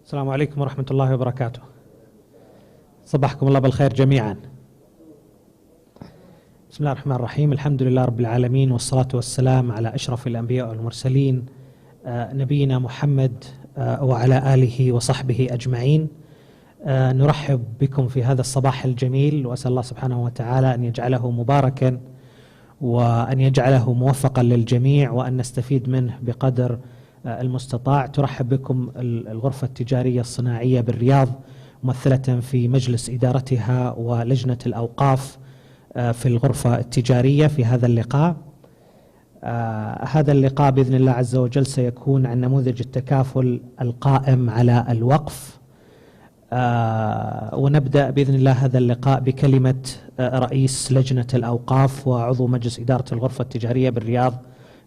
السلام عليكم ورحمة الله وبركاته. صبحكم الله بالخير جميعا. بسم الله الرحمن الرحيم. الحمد لله رب العالمين، والصلاة والسلام على أشرف الأنبياء والمرسلين نبينا محمد وعلى آله وصحبه أجمعين. نرحب بكم في هذا الصباح الجميل، وأسأل الله سبحانه وتعالى أن يجعله مباركا وأن يجعله موفقا للجميع، وأن نستفيد منه بقدر المستطاع. ترحب بكم الغرفة التجارية الصناعية بالرياض، ممثلة في مجلس إدارتها ولجنة الأوقاف في الغرفة التجارية في هذا اللقاء. هذا اللقاء بإذن الله عز وجل سيكون عن نموذج التكافل القائم على الوقف. ونبدأ بإذن الله هذا اللقاء بكلمة رئيس لجنة الأوقاف وعضو مجلس إدارة الغرفة التجارية بالرياض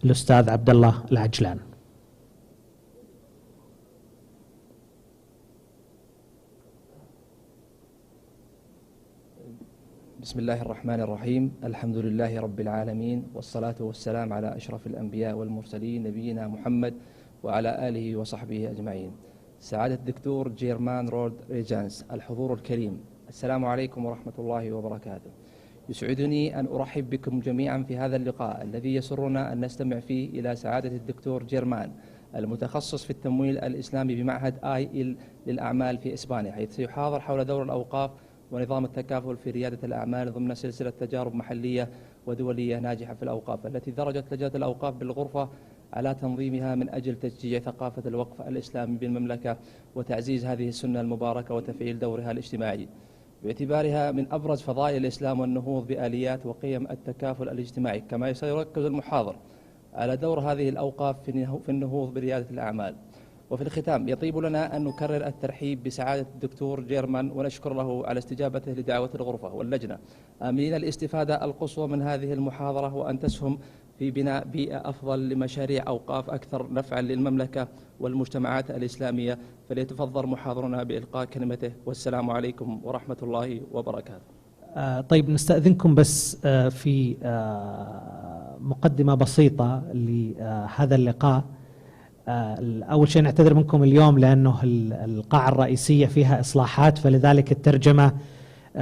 الأستاذ عبد الله العجلان. بسم الله الرحمن الرحيم. الحمد لله رب العالمين، والصلاة والسلام على أشرف الأنبياء والمرسلين نبينا محمد وعلى آله وصحبه أجمعين. سعادة الدكتور جيرمان رود ريجانس، الحضور الكريم، السلام عليكم ورحمة الله وبركاته. يسعدني أن أرحب بكم جميعا في هذا اللقاء الذي يسرنا أن نستمع فيه إلى سعادة الدكتور جيرمان، المتخصص في التمويل الإسلامي بمعهد للأعمال في إسبانيا، حيث سيحاضر حول دور الأوقاف ونظام التكافل في ريادة الأعمال ضمن سلسلة تجارب محلية ودولية ناجحة في الأوقاف، التي درجت لجنة الأوقاف بالغرفة على تنظيمها من أجل تشجيع ثقافة الوقف الإسلامي بالمملكة وتعزيز هذه السنة المباركة وتفعيل دورها الاجتماعي، باعتبارها من أبرز فضائل الإسلام والنهوض بآليات وقيم التكافل الاجتماعي. كما سيركز المحاضر على دور هذه الأوقاف في النهوض بريادة الأعمال. وفي الختام يطيب لنا أن نكرر الترحيب بسعادة الدكتور جيرمان ونشكر له على استجابته لدعوة الغرفة واللجنة، آملين الاستفادة القصوى من هذه المحاضرة وأن تسهم في بناء بيئة أفضل لمشاريع أوقاف أكثر نفعا للمملكة والمجتمعات الإسلامية. فليتفضل محاضرنا بإلقاء كلمته، والسلام عليكم ورحمة الله وبركاته. طيب، نستأذنكم بس في مقدمة بسيطة لهذا اللقاء. أول شيء نعتذر منكم اليوم لأنه القاعة الرئيسية فيها إصلاحات، فلذلك الترجمة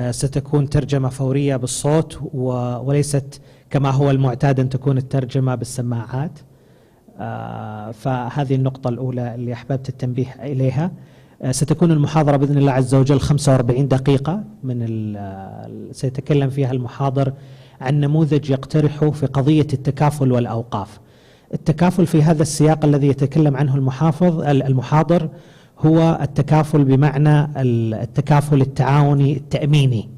ستكون ترجمة فورية بالصوت وليست كما هو المعتاد أن تكون الترجمة بالسماعات. فهذه النقطة الأولى اللي أحببت التنبيه إليها. ستكون المحاضرة بإذن الله عز وجل 45 دقيقة سيتكلم فيها المحاضر عن نموذج يقترحه في قضية التكافل والأوقاف. التكافل في هذا السياق الذي يتكلم عنه المحاضر هو التكافل بمعنى التكافل التعاوني التأميني،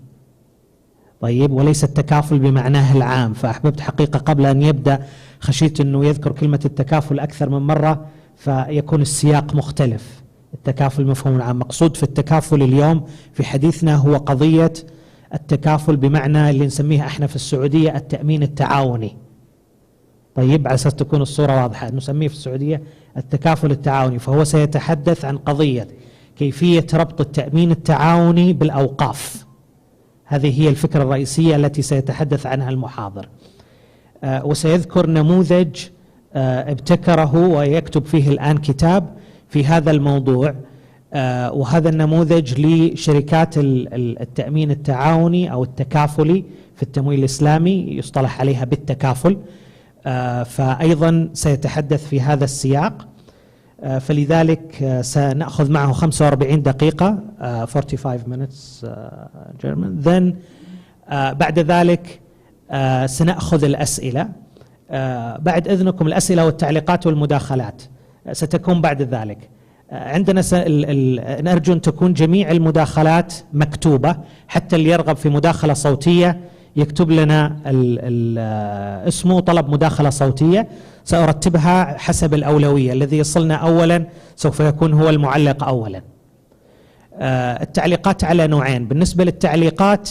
طيب، وليس التكافل بمعناه العام. فأحببت حقيقة قبل أن يبدأ، خشيت أنه يذكر كلمة التكافل أكثر من مرة فيكون السياق مختلف. التكافل مفهوم العام، مقصود في التكافل اليوم في حديثنا هو قضية التكافل بمعنى اللي نسميه احنا في السعودية التأمين التعاوني، طيب، على أساس تكون الصورة واضحة. نسميه في السعودية التكافل التعاوني. فهو سيتحدث عن قضية كيفية ربط التأمين التعاوني بالأوقاف. هذه هي الفكرة الرئيسية التي سيتحدث عنها المحاضر. وسيذكر نموذج ابتكره ويكتب فيه الآن كتاب في هذا الموضوع، وهذا النموذج لشركات التأمين التعاوني أو التكافلي في التمويل الإسلامي، يصطلح عليها بالتكافل. فأيضا سيتحدث في هذا السياق. فلذلك سنأخذ معه 45 دقيقة 45 minutes German. Then بعد ذلك سنأخذ الأسئلة. بعد إذنكم الأسئلة والتعليقات والمداخلات ستكون بعد ذلك. عندنا نرجو أن تكون جميع المداخلات مكتوبة، حتى اللي يرغب في مداخلة صوتية يكتب لنا اسمه طلب مداخلة صوتية، سأرتبها حسب الأولوية. الذي يصلنا أولا سوف يكون هو المعلق أولا. التعليقات على نوعين. بالنسبة للتعليقات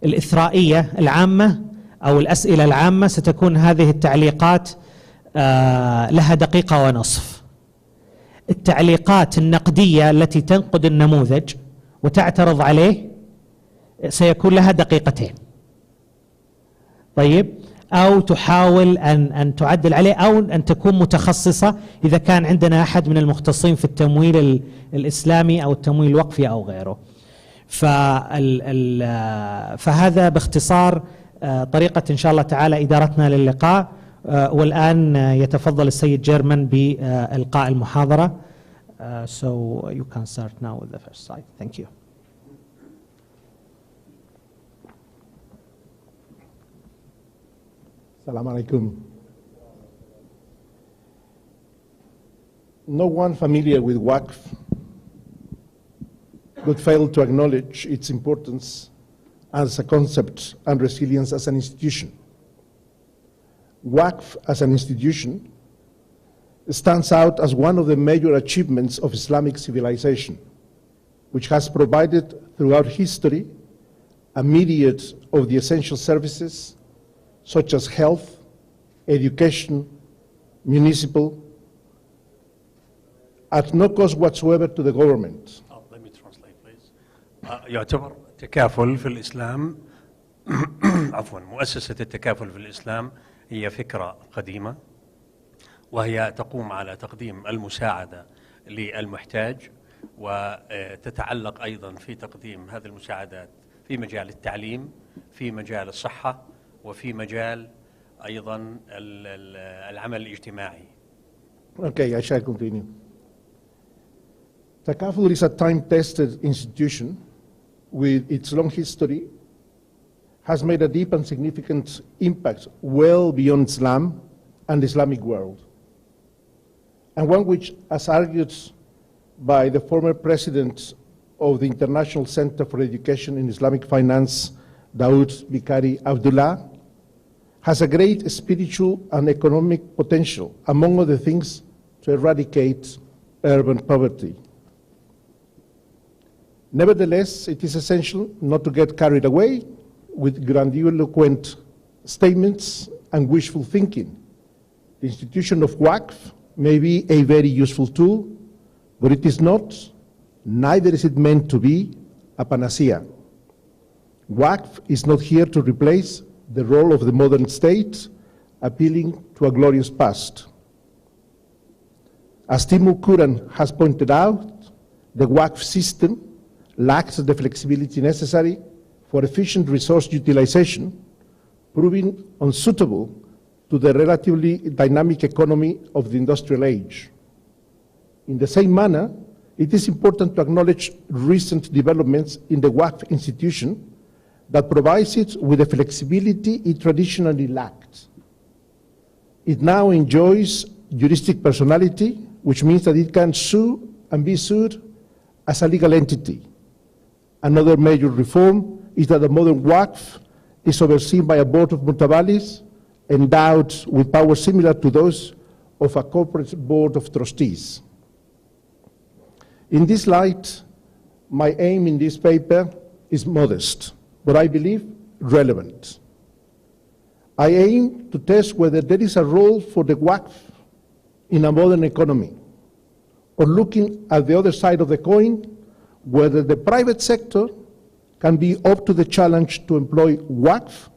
الإثرائية العامة أو الأسئلة العامة ستكون هذه التعليقات لها دقيقة ونصف. التعليقات النقدية التي تنقد النموذج وتعترض عليه سيكون لها دقيقتين. طيب، أو تحاول أن تعدل عليه، أو أن تكون متخصصة إذا كان عندنا أحد من المختصين في التمويل الإسلامي أو التمويل الوقفي أو غيره. فهذا باختصار طريقة إن شاء الله تعالى إدارتنا للقاء. والآن يتفضل السيد جيرمان بإلقاء المحاضرة. So you can start now with the first slide. Thank you. Assalamu alaikum. No one familiar with Waqf could fail to acknowledge its importance as a concept and resilience as an institution. Waqf as an institution stands out as one of the major achievements of Islamic civilization, which has provided throughout history a myriad of the essential services such as health, education, municipal, at no cost whatsoever to the government. Let me translate, please. يعتبر التكافل في الإسلام عفوا مؤسسة التكافل في الإسلام هي فكرة قديمة، وهي تقوم على تقديم المساعدة للمحتاج، وتتعلق أيضا في تقديم هذه المساعدات في مجال التعليم، في مجال الصحة، وفي مجال أيضا العمل الاجتماعي. Okay, I shall continue. Takaful is a time-tested institution with its long history, has made a deep and significant impact well beyond Islam and the Islamic world, and one which, as argued by the former president of the International Center for Education in Islamic Finance, Daoud Bikari Abdullah, has a great spiritual and economic potential, among other things, to eradicate urban poverty. Nevertheless, it is essential not to get carried away with grandiloquent statements and wishful thinking. The institution of Waqf may be a very useful tool, but it is not, neither is it meant to be, a panacea. Waqf is not here to replace the role of the modern state, appealing to a glorious past. As Timur Kuran has pointed out, the Waqf system lacks the flexibility necessary for efficient resource utilization, proving unsuitable to the relatively dynamic economy of the industrial age. In the same manner, it is important to acknowledge recent developments in the Waqf institution that provides it with the flexibility it traditionally lacked. It now enjoys juristic personality, which means that it can sue and be sued as a legal entity. Another major reform is that the modern Waqf is overseen by a board of mutawalis endowed with powers similar to those of a corporate board of trustees. In this light, my aim in this paper is modest, but I believe relevant. I aim to test whether there is a role for the Waqf in a modern economy, or looking at the other side of the coin, whether the private sector can be up to the challenge to employ Waqf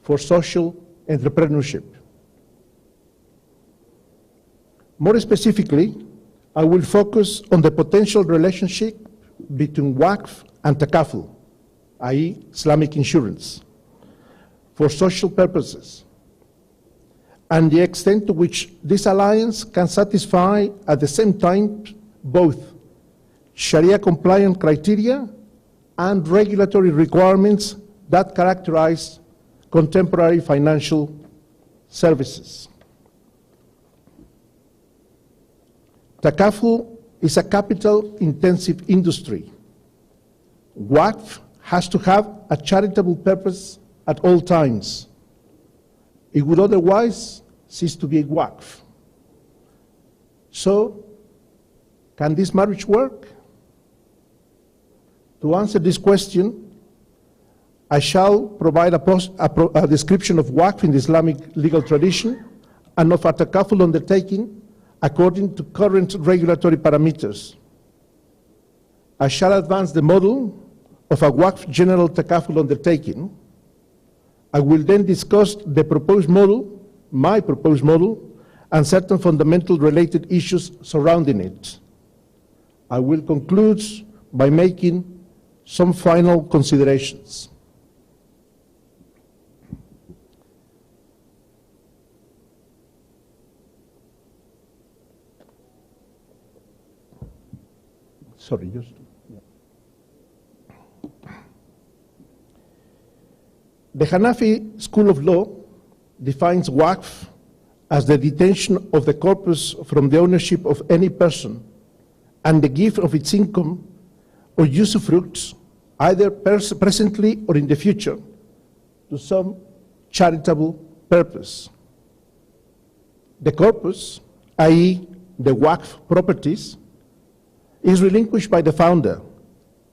for social entrepreneurship. More specifically, I will focus on the potential relationship between Waqf and Takaful, i.e. Islamic insurance, for social purposes, and the extent to which this alliance can satisfy at the same time both Sharia-compliant criteria and regulatory requirements that characterize contemporary financial services. Takaful is a capital-intensive industry. Waqf has to have a charitable purpose at all times. It would otherwise cease to be a Waqf. So, can this marriage work? To answer this question, I shall provide a description of Waqf in the Islamic legal tradition and of a Takaful undertaking according to current regulatory parameters. I shall advance the model of a Waqf general Takaful undertaking I will then discuss the proposed model, my proposed model, and certain fundamental related issues surrounding it. I will conclude by making some final considerations. Sorry, just. The Hanafi School of Law defines Waqf as the detention of the corpus from the ownership of any person and the gift of its income or usufructs, either presently or in the future, to some charitable purpose. The corpus, i.e. the Waqf properties, is relinquished by the founder,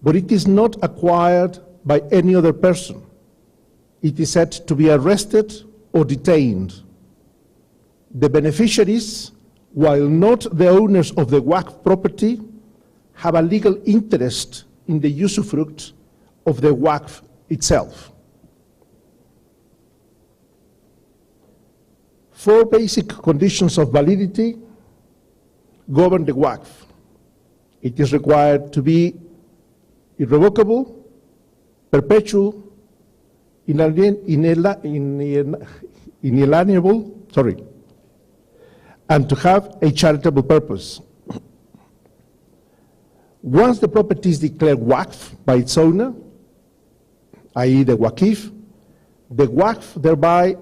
but it is not acquired by any other person. It is said to be arrested or detained. The beneficiaries, while not the owners of the Waqf property, have a legal interest in the usufruct of the Waqf itself. 4 basic conditions of validity govern the Waqf. It is required to be irrevocable, perpetual, inalienable, and to have a charitable purpose. Once the property is declared Waqf by its owner, i.e. the Waqif, the Waqf thereby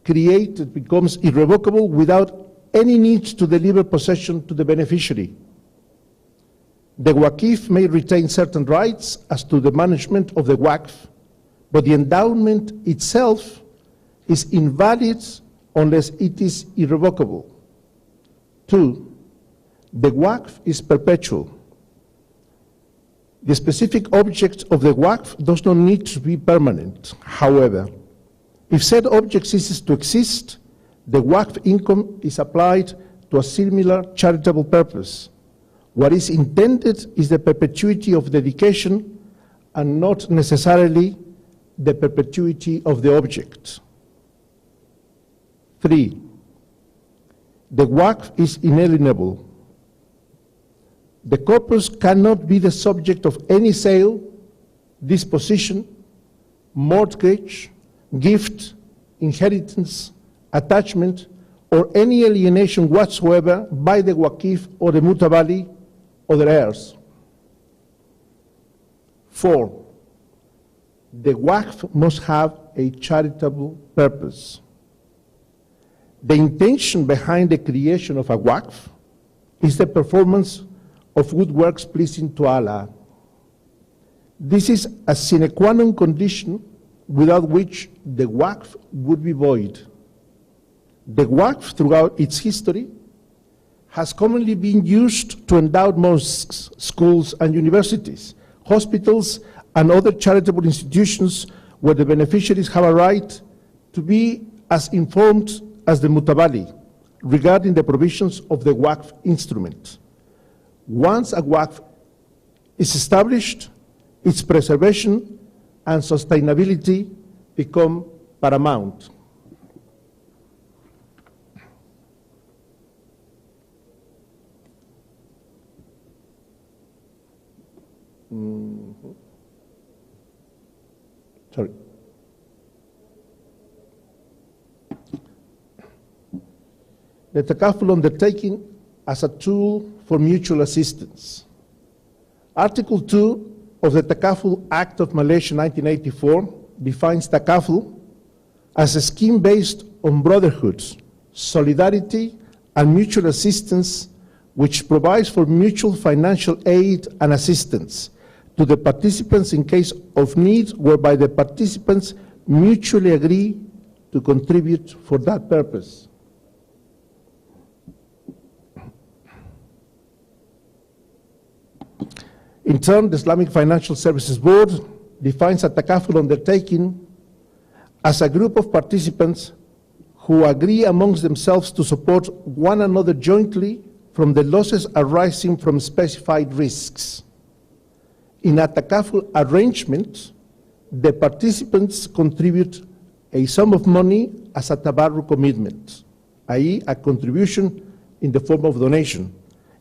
created becomes irrevocable without any need to deliver possession to the beneficiary. The Waqif may retain certain rights as to the management of the Waqf, but the endowment itself is invalid unless it is irrevocable. 2, the Waqf is perpetual. The specific object of the Waqf does not need to be permanent. However, if said object ceases to exist, the Waqf income is applied to a similar charitable purpose. What is intended is the perpetuity of dedication and not necessarily the perpetuity of the object. 3, the Waqf is inalienable. The corpus cannot be the subject of any sale, disposition, mortgage, gift, inheritance, attachment, or any alienation whatsoever by the Waqif or the Mutabali or their heirs. 4, the Waqf must have a charitable purpose. The intention behind the creation of a Waqf is the performance of good works pleasing to Allah. This is a sine qua non condition without which the Waqf would be void. The Waqf, throughout its history, has commonly been used to endow mosques, schools and universities, hospitals and other charitable institutions where the beneficiaries have a right to be as informed as the Mutabali regarding the provisions of the Waqf instrument. Once a Waqf is established, its preservation and sustainability become paramount. Sorry. The Takaful undertaking as a tool for mutual assistance. Article 2 of the Takaful Act of Malaysia 1984 defines Takaful as a scheme based on brotherhood, solidarity, and mutual assistance, which provides for mutual financial aid and assistance to the participants in case of need, whereby the participants mutually agree to contribute for that purpose. In turn, the Islamic Financial Services Board defines a Takaful undertaking as a group of participants who agree amongst themselves to support one another jointly from the losses arising from specified risks. In a Takaful arrangement, the participants contribute a sum of money as a tabarruk commitment, i.e. a contribution in the form of donation,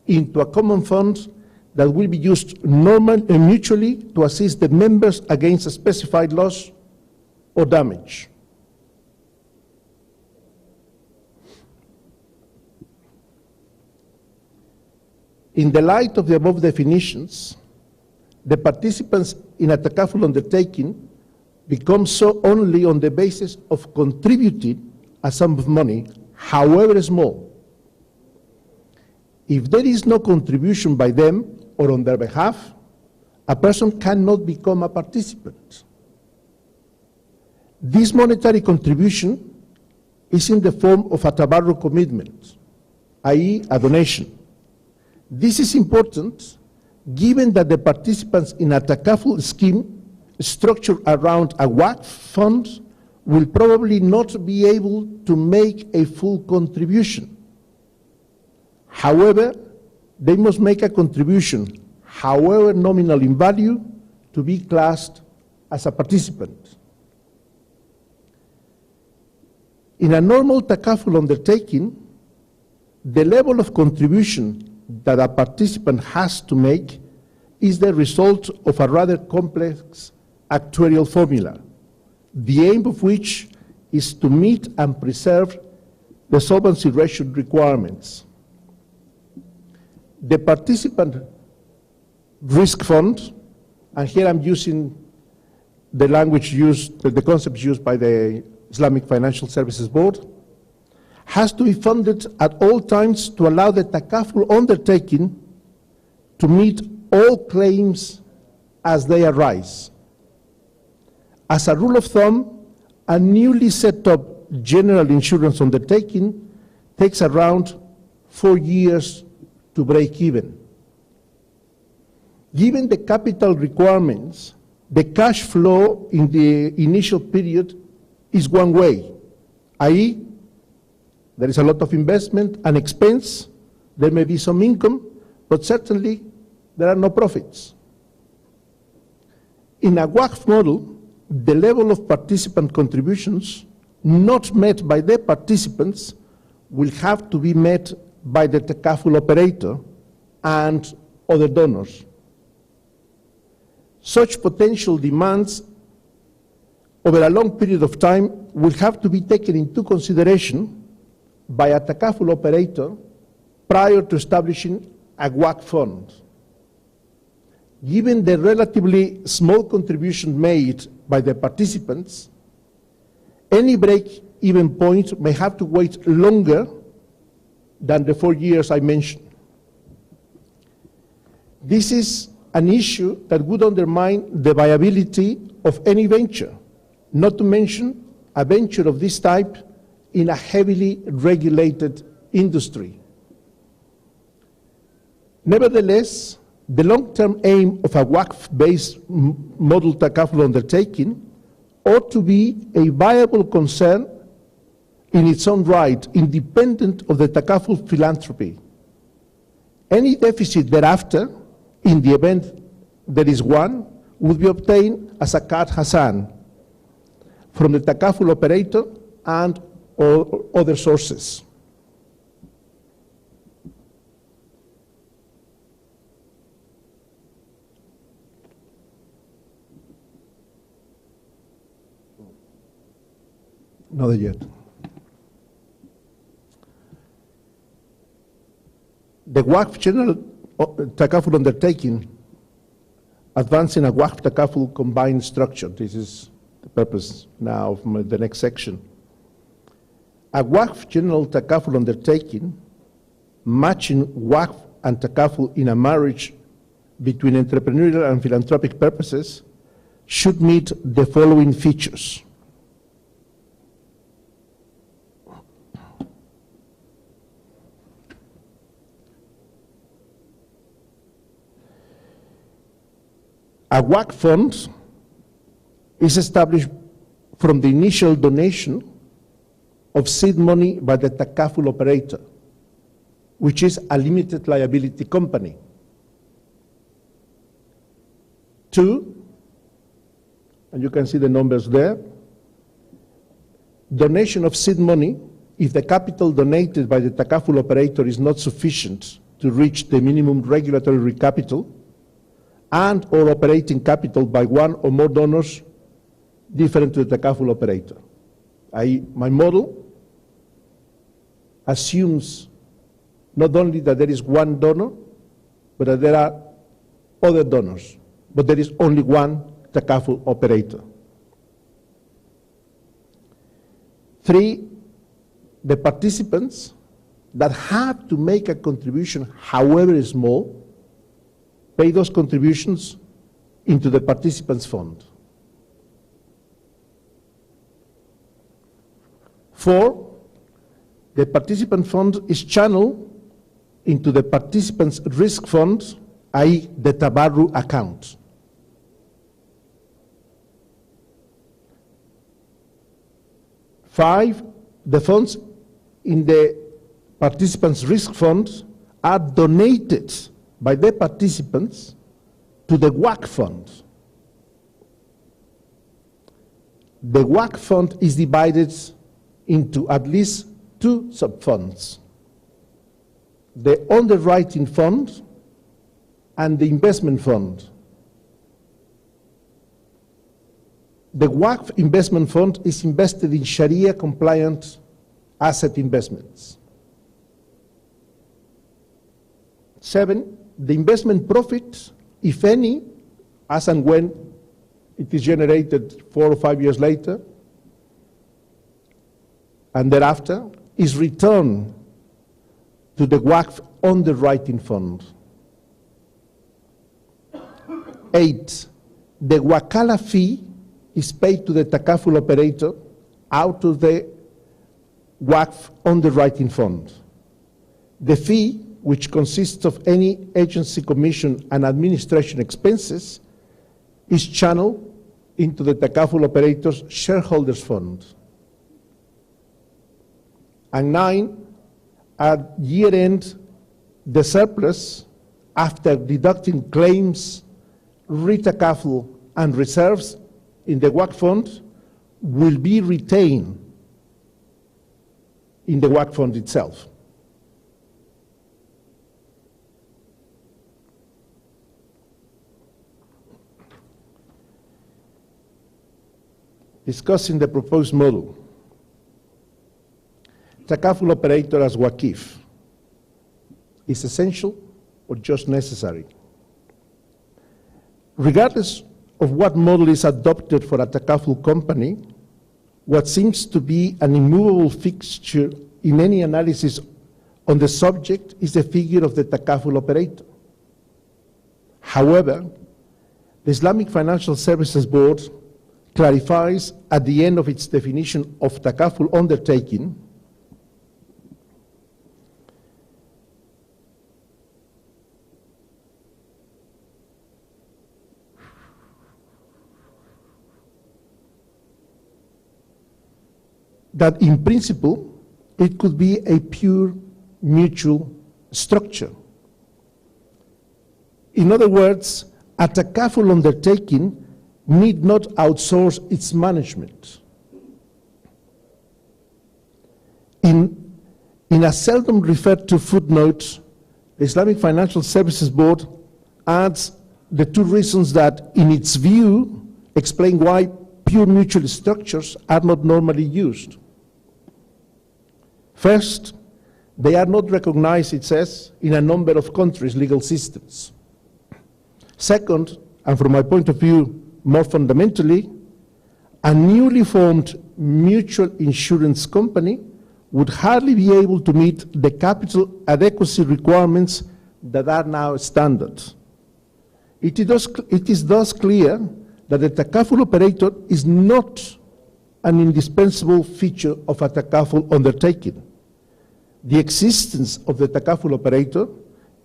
into a common fund that will be used normally and mutually to assist the members against a specified loss or damage. In the light of the above definitions, the participants in a takaful undertaking become so only on the basis of contributing a sum of money, however small. If there is no contribution by them or on their behalf, a person cannot become a participant. This monetary contribution is in the form of a tabarruk commitment, i.e. a donation. This is important given that the participants in a takaful scheme structured around a waqf fund will probably not be able to make a full contribution. However, they must make a contribution, however nominal in value, to be classed as a participant. In a normal takaful undertaking, the level of contribution that a participant has to make is the result of a rather complex actuarial formula, the aim of which is to meet and preserve the solvency ratio requirements. The participant risk fund, and here I'm using the language used, the concepts used by the Islamic Financial Services Board, has to be funded at all times to allow the takaful undertaking to meet all claims as they arise. As a rule of thumb, a newly set up general insurance undertaking takes around 4 years to break even. Given the capital requirements, the cash flow in the initial period is one way, i.e., there is a lot of investment and expense, there may be some income, but certainly there are no profits. In a waqf model, the level of participant contributions not met by the participants will have to be met by the takaful operator and other donors. Such potential demands over a long period of time will have to be taken into consideration by a takaful operator prior to establishing a waqf fund. Given the relatively small contribution made by the participants, any break-even point may have to wait longer than the 4 years I mentioned. This is an issue that would undermine the viability of any venture, not to mention a venture of this type in a heavily regulated industry. Nevertheless, the long-term aim of a waqf-based model takaful undertaking ought to be a viable concern in its own right, independent of the takaful philanthropy. Any deficit thereafter, in the event there is one, would be obtained as a zakat hasan from the takaful operator and or other sources. Not yet. The waqf general takaful undertaking, advancing a waqf takaful combined structure. This is the purpose now of the next section. A waqf general takaful undertaking, matching waqf and takaful in a marriage between entrepreneurial and philanthropic purposes, should meet the following features. A waqf fund is established from the initial donation of seed money by the takaful operator, which is a limited liability company. 2, and you can see the numbers there, donation of seed money if the capital donated by the takaful operator is not sufficient to reach the minimum regulatory capital and or operating capital by one or more donors different to the takaful operator. My model assumes not only that there is one donor, but that there are other donors, but there is only one takaful operator. 3, the participants that have to make a contribution, however small, pay those contributions into the participants' fund. 4, the participant fund is channeled into the participants' risk fund, i.e. the tabarru account. 5, the funds in the participants' risk fund are donated by the participants to the WAC fund. The WAC fund is divided into at least 2 sub-funds: the underwriting fund and the investment fund. The WAC investment fund is invested in Sharia-compliant asset investments. 7, the investment profit, if any, as and when it is generated 4 or 5 years later, and thereafter, is returned to the WAC underwriting fund. 8, the wakala fee is paid to the takaful operator out of the WAC underwriting fund. The fee, which consists of any agency commission and administration expenses, is channeled into the takaful operator's shareholders fund. And 9, at year-end, the surplus, after deducting claims, retakaful, and reserves in the WAC fund, will be retained in the WAC fund itself. Discussing the proposed model. Takaful operator as Waqif is essential or just necessary? Regardless of what model is adopted for a takaful company, what seems to be an immovable fixture in any analysis on the subject is the figure of the takaful operator. However, the Islamic Financial Services Board clarifies at the end of its definition of takaful undertaking that in principle, it could be a pure mutual structure. In other words, a takaful undertaking need not outsource its management. In a seldom referred to footnote, the Islamic Financial Services Board adds the 2 reasons that, in its view, explain why pure mutual structures are not normally used. First, they are not recognized, it says, in a number of countries' legal systems. Second, and from my point of view, more fundamentally, a newly formed mutual insurance company would hardly be able to meet the capital adequacy requirements that are now standard. It is thus clear that the takaful operator is not an indispensable feature of a takaful undertaking. The existence of the takaful operator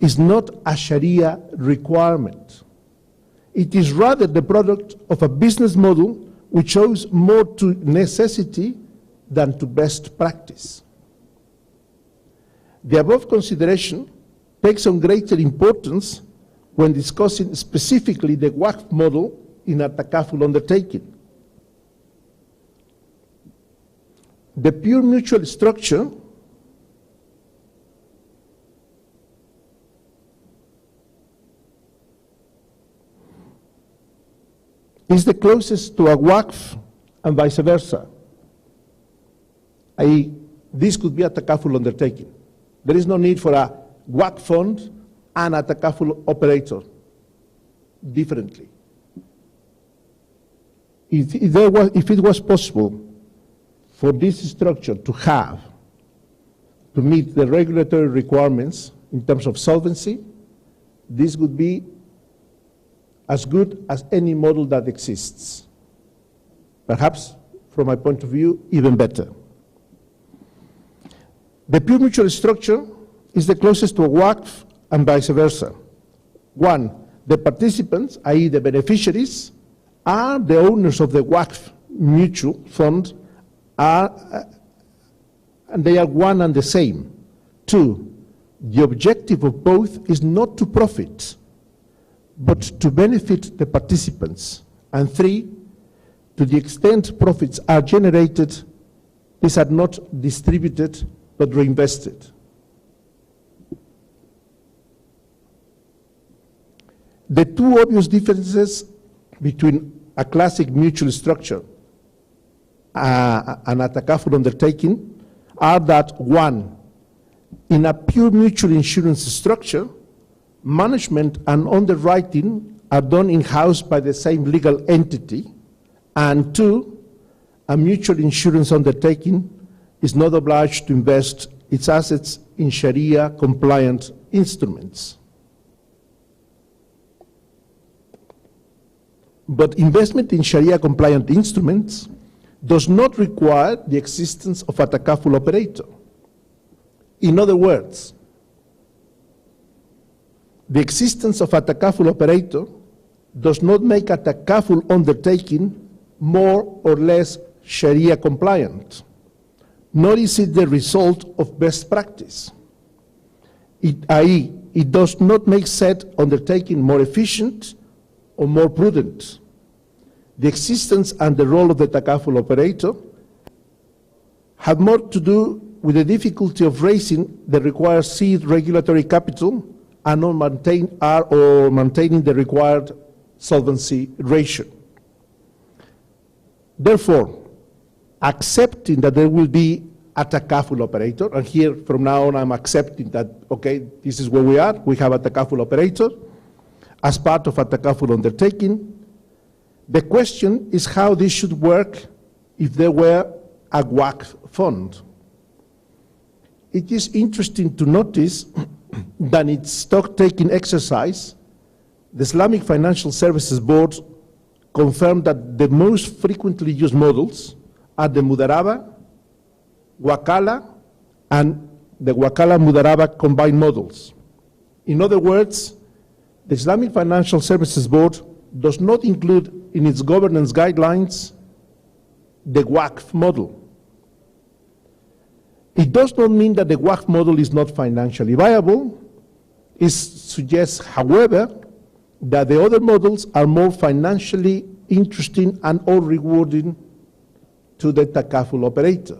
is not a Sharia requirement. It is rather the product of a business model which owes more to necessity than to best practice. The above consideration takes on greater importance when discussing specifically the WACF model in a takaful undertaking. The pure mutual structure is the closest to a waqf and vice versa. This could be a takaful undertaking. There is no need for a waqf fund and a takaful operator differently. If it was possible for this structure to meet the regulatory requirements in terms of solvency, this would be as good as any model that exists. Perhaps, from my point of view, even better. The pure mutual structure is the closest to a waqf and vice versa. One, the participants, i.e. the beneficiaries, are the owners of the waqf mutual fund, and they are one and the same. Two, the objective of both is not to profit, but to benefit the participants. And three, to the extent profits are generated, these are not distributed but reinvested. The two obvious differences between a classic mutual structure and a takaful undertaking are that, one, in a pure mutual insurance structure, management and underwriting are done in-house by the same legal entity, and two, a mutual insurance undertaking is not obliged to invest its assets in Sharia-compliant instruments. But investment in Sharia-compliant instruments does not require the existence of a takaful operator. In other words, the existence of a takaful operator does not make a takaful undertaking more or less Sharia compliant, nor is it the result of best practice. I.e., it does not make said undertaking more efficient or more prudent. The existence and the role of the takaful operator have more to do with the difficulty of raising the required seed regulatory capital and maintaining the required solvency ratio. Therefore, accepting that there will be a takaful operator, and here from now on I'm accepting that, okay, this is where we are, we have a takaful operator as part of a takaful undertaking. The question is how this should work if there were a waqf fund. It is interesting to notice that in its stock-taking exercise, the Islamic Financial Services Board confirmed that the most frequently used models are the Mudaraba, Wakala, and the Wakala-Mudaraba combined models. In other words, the Islamic Financial Services Board does not include in its governance guidelines the waqf model. It does not mean that the waqf model is not financially viable. It suggests, however, that the other models are more financially interesting and or rewarding to the takaful operator.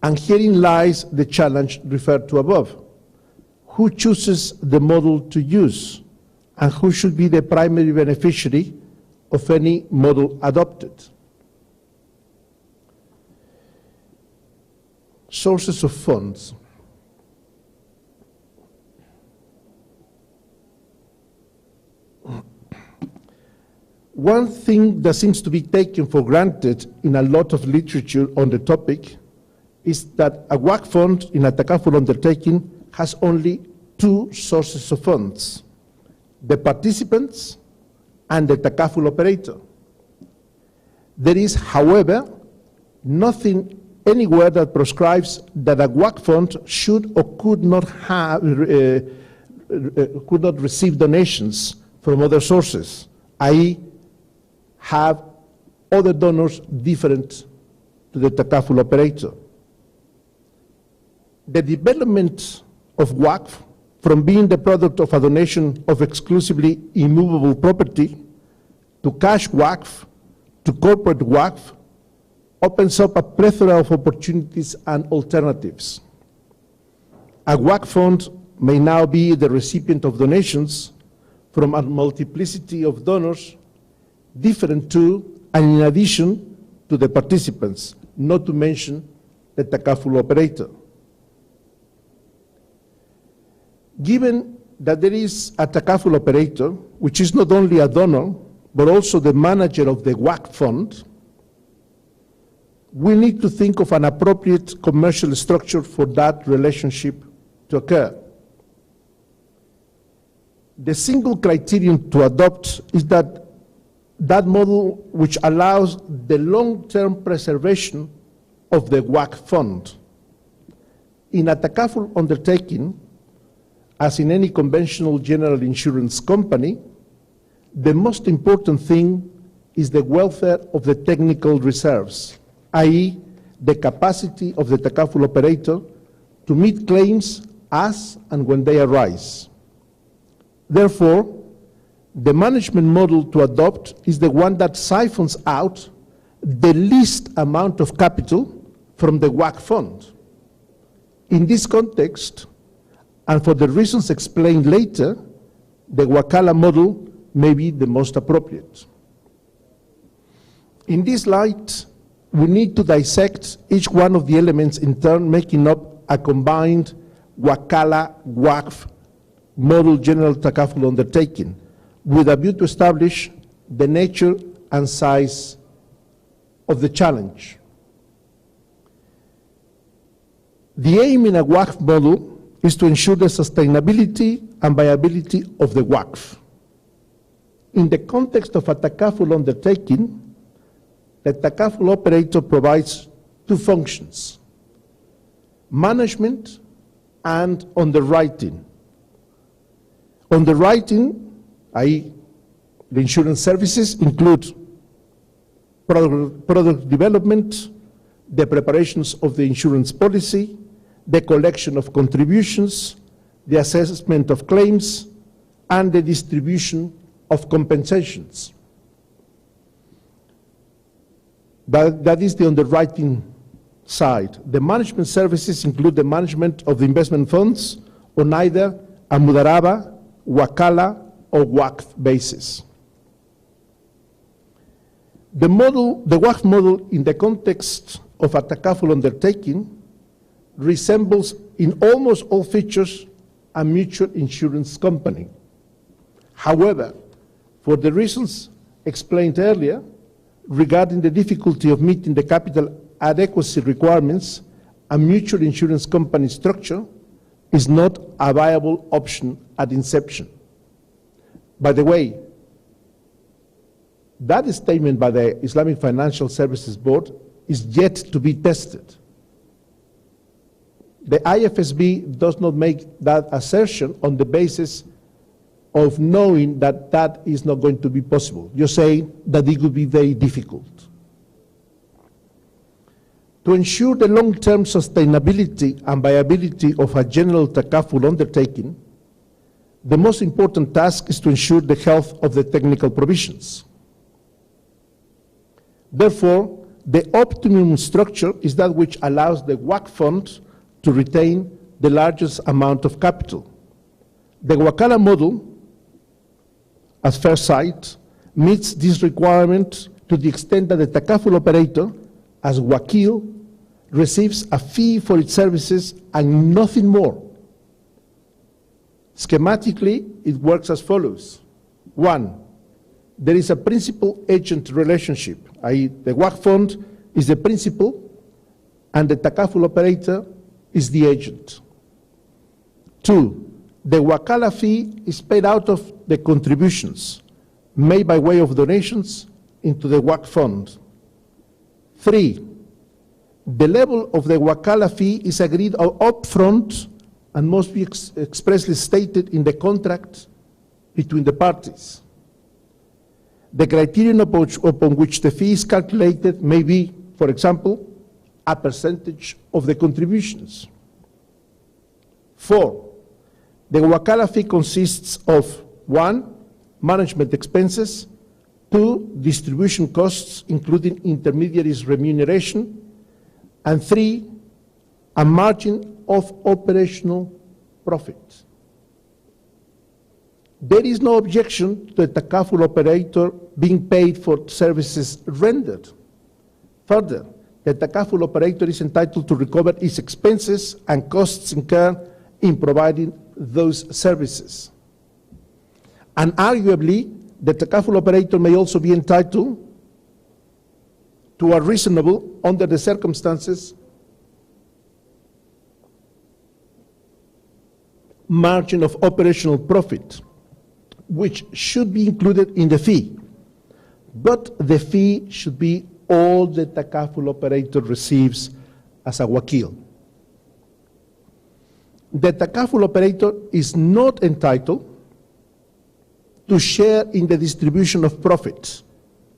And herein lies the challenge referred to above. Who chooses the model to use, and who should be the primary beneficiary of any model adopted? Sources of funds. One thing that seems to be taken for granted in a lot of literature on the topic is that a waqf fund in a takaful undertaking has only two sources of funds: the participants and the takaful operator. There is, however, nothing anywhere that prescribes that a waqf fund should or could not receive donations from other sources, i.e., have other donors different to the takaful operator. The development of waqf from being the product of a donation of exclusively immovable property to cash waqf to corporate waqf opens up a plethora of opportunities and alternatives. A WACC fund may now be the recipient of donations from a multiplicity of donors different to and in addition to the participants, not to mention the takaful operator. Given that there is a takaful operator, which is not only a donor, but also the manager of the WACC fund, we need to think of an appropriate commercial structure for that relationship to occur. The single criterion to adopt is that model which allows the long-term preservation of the WACC fund. In a takaful undertaking, as in any conventional general insurance company, the most important thing is the welfare of the technical reserves, i.e., the capacity of the takaful operator to meet claims as and when they arise. Therefore, the management model to adopt is the one that siphons out the least amount of capital from the WACC fund. In this context, and for the reasons explained later, the Wakala model may be the most appropriate. In this light, we need to dissect each one of the elements in turn, making up a combined Wakala-WACF model general takaful undertaking, with a view to establish the nature and size of the challenge. The aim in a WACF model is to ensure the sustainability and viability of the WACF. In the context of a takaful undertaking, the takaful operator provides two functions: management and underwriting. Underwriting, i.e., the insurance services, include product development, the preparations of the insurance policy, the collection of contributions, the assessment of claims, and the distribution of compensations. That is the underwriting side. The management services include the management of the investment funds on either a mudaraba, wakala, or WACF basis. The WACF model in the context of a takaful undertaking resembles in almost all features a mutual insurance company. However, for the reasons explained earlier regarding the difficulty of meeting the capital adequacy requirements, a mutual insurance company structure is not a viable option at inception. By the way, that statement by the Islamic Financial Services Board is yet to be tested. The IFSB does not make that assertion on the basis of knowing that that is not going to be possible. You're saying that it would be very difficult. To ensure the long-term sustainability and viability of a general takaful undertaking, the most important task is to ensure the health of the technical provisions. Therefore, the optimum structure is that which allows the WACF fund to retain the largest amount of capital. The Wakala model, at first sight, meets this requirement to the extent that the takaful operator, as wakil, receives a fee for its services and nothing more. Schematically, it works as follows. 1, there is a principal-agent relationship, i.e. the WACF fund is the principal and the takaful operator is the agent. 2, the wakala fee is paid out of the contributions made by way of donations into the WACF fund. 3, the level of the wakala fee is agreed upfront and must be expressly stated in the contract between the parties. The criterion upon which the fee is calculated may be, for example, a percentage of the contributions. 4, the wakala fee consists of 1, management expenses, 2, distribution costs, including intermediaries' remuneration, and 3, a margin of operational profit. There is no objection to the takaful operator being paid for services rendered. Further, the takaful operator is entitled to recover its expenses and costs incurred in providing those services. And arguably, the takaful operator may also be entitled to a reasonable, under the circumstances, margin of operational profit, which should be included in the fee. But the fee should be all the takaful operator receives as a wakil. The takaful operator is not entitled to share in the distribution of profits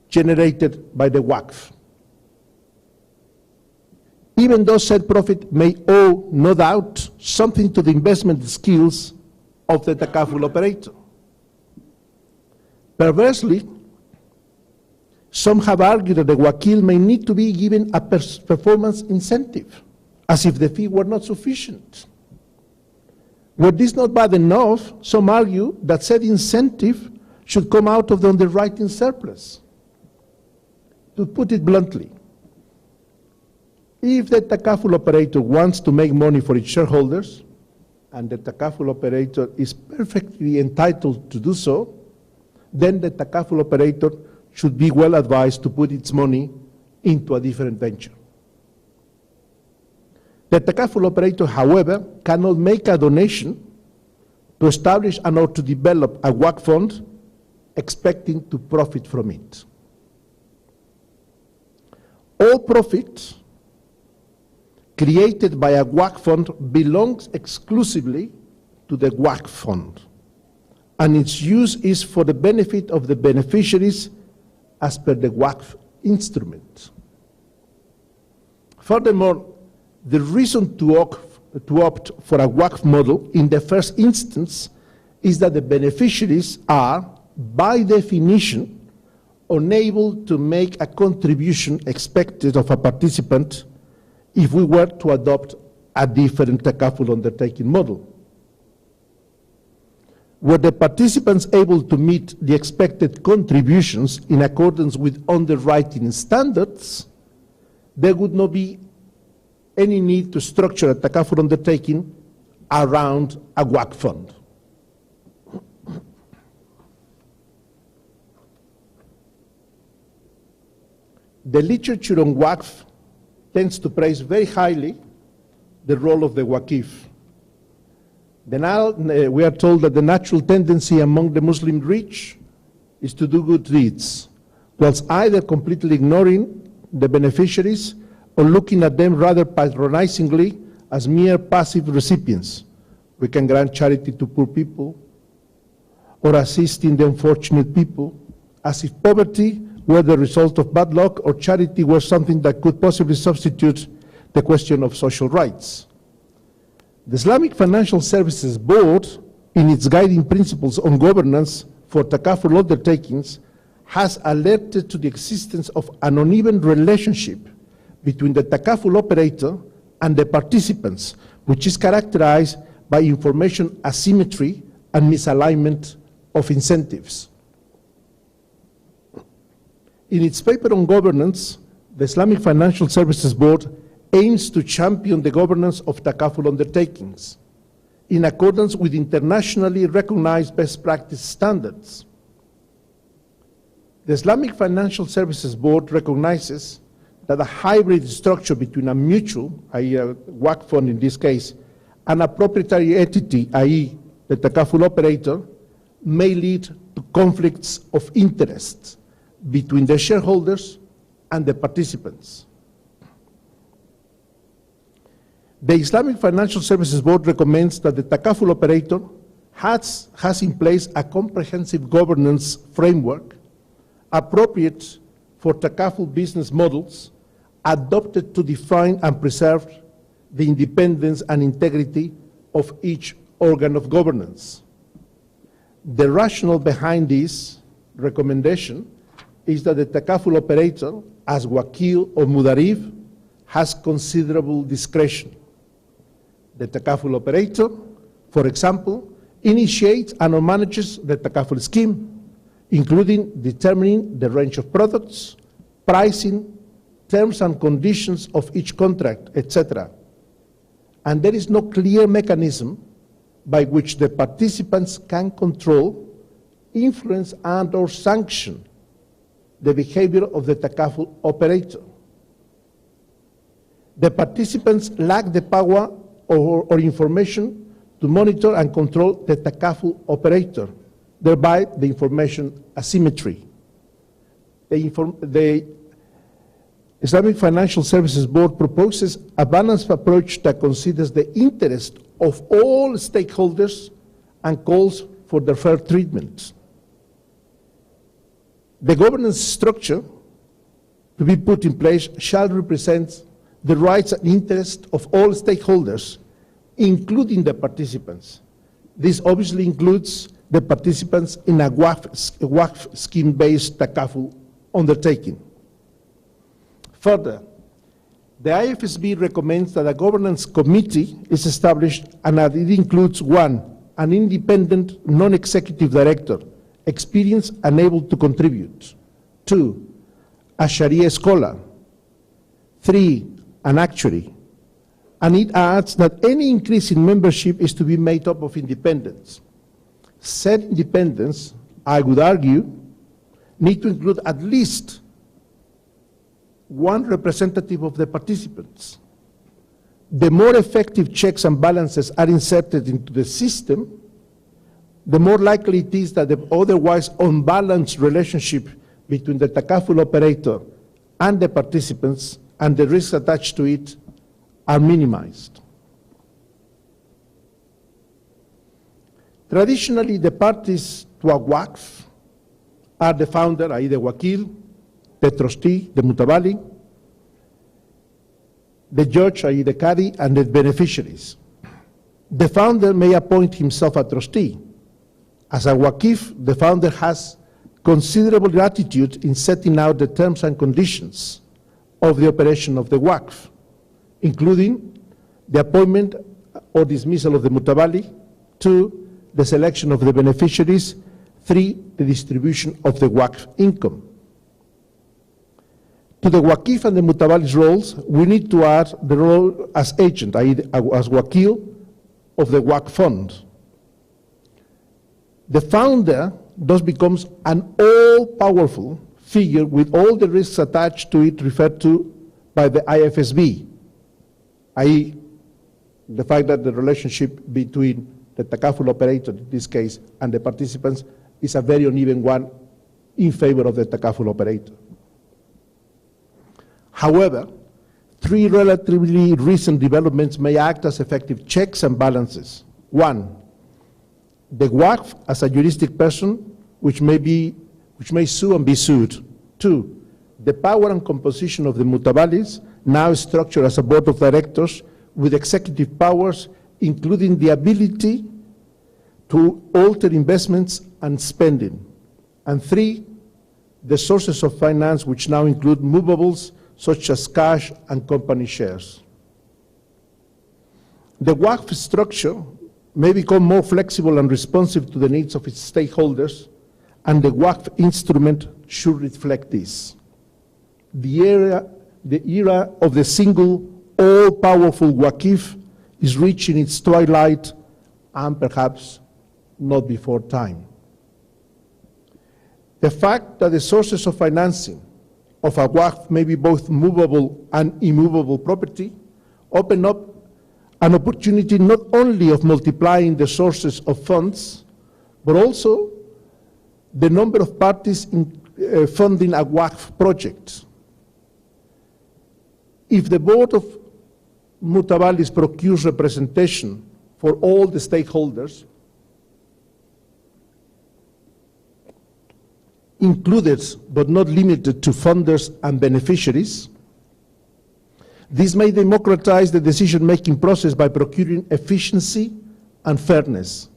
generated by the Waqf, even though said profit may owe, no doubt, something to the investment skills of the takaful operator. Perversely, some have argued that the wakil may need to be given a performance incentive, as if the fee were not sufficient. Were this not bad enough, some argue that said incentive should come out of the underwriting surplus. To put it bluntly, if the takaful operator wants to make money for its shareholders, and the takaful operator is perfectly entitled to do so, then the takaful operator should be well advised to put its money into a different venture. The takaful operator, however, cannot make a donation to establish and or to develop a Waqf fund expecting to profit from it. All profit created by a Waqf fund belongs exclusively to the Waqf fund, and its use is for the benefit of the beneficiaries as per the Waqf instrument. Furthermore, the reason to opt for a Waqf model in the first instance is that the beneficiaries are, by definition, unable to make a contribution expected of a participant if we were to adopt a different takaful undertaking model. Were the participants able to meet the expected contributions in accordance with underwriting standards, there would not be any need to structure a takaful undertaking around a Waqf fund. The literature on Waqf tends to praise very highly the role of the Waqif. We are told that the natural tendency among the Muslim rich is to do good deeds, whilst either completely ignoring the beneficiaries or looking at them rather patronizingly as mere passive recipients. We can grant charity to poor people or assisting the unfortunate people, as if poverty were the result of bad luck or charity were something that could possibly substitute the question of social rights. The Islamic Financial Services Board, in its guiding principles on governance for takaful undertakings, has alerted to the existence of an uneven relationship between the takaful operator and the participants, which is characterized by information asymmetry and misalignment of incentives. In its paper on governance, the Islamic Financial Services Board aims to champion the governance of takaful undertakings in accordance with internationally recognized best practice standards. The Islamic Financial Services Board recognizes that a hybrid structure between a mutual, i.e. a Waqf fund in this case, and a proprietary entity, i.e. the takaful operator, may lead to conflicts of interest between the shareholders and the participants. The Islamic Financial Services Board recommends that the takaful operator has in place a comprehensive governance framework appropriate for takaful business models adopted to define and preserve the independence and integrity of each organ of governance. The rationale behind this recommendation is that the takaful operator, as wakil or mudarif, has considerable discretion. The takaful operator, for example, initiates and manages the takaful scheme, including determining the range of products, pricing, terms and conditions of each contract, etc. And there is no clear mechanism by which the participants can control, influence, and/or sanction the behavior of the takaful operator. The participants lack the power or information to monitor and control the takaful operator, thereby the information asymmetry. The Islamic Financial Services Board proposes a balanced approach that considers the interest of all stakeholders and calls for their fair treatment. The governance structure to be put in place shall represent the rights and interests of all stakeholders, including the participants. This obviously includes the participants in a Waqf scheme-based takaful undertaking. Further, the IFSB recommends that a governance committee is established and that it includes 1, an independent non-executive director, experienced and able to contribute. 2, a Sharia scholar. 3, an actuary. And it adds that any increase in membership is to be made up of independents. Said independents, I would argue, need to include at least 1 representative of the participants. The more effective checks and balances are inserted into the system, the more likely it is that the otherwise unbalanced relationship between the takaful operator and the participants and the risks attached to it are minimized. Traditionally, the parties to a Waqf are the founder, i.e. the wakil, the trustee, the mutabali, the judge, i.e. the qadi, and the beneficiaries. The founder may appoint himself a trustee. As a wakif, the founder has considerable latitude in setting out the terms and conditions of the operation of the Waqf, including the appointment or dismissal of the mutabali, 2, the selection of the beneficiaries, 3, the distribution of the Waqf income. To the wakif and the mutabali's roles, we need to add the role as agent, i.e. as wakil of the Waqf fund. The founder thus becomes an all-powerful figure with all the risks attached to it referred to by the IFSB, i.e. the fact that the relationship between the takaful operator, in this case, and the participants is a very uneven one in favor of the takaful operator. However, 3 relatively recent developments may act as effective checks and balances. 1, the Waqf as a juristic person which may sue and be sued. 2, the power and composition of the mutabalis, now structured as a board of directors with executive powers, including the ability to alter investments and spending. And 3, the sources of finance, which now include movables such as cash and company shares. The Waqf structure may become more flexible and responsive to the needs of its stakeholders, and the Waqf instrument should reflect this. The era of the single, all-powerful Waqif is reaching its twilight, and perhaps not before time. The fact that the sources of financing of a Waqf may be both movable and immovable property open up an opportunity not only of multiplying the sources of funds, but also the number of parties in funding a Waqf project. If the Board of Mutabalis procures representation for all the stakeholders, included but not limited to funders and beneficiaries, this may democratize the decision-making process by procuring efficiency and fairness.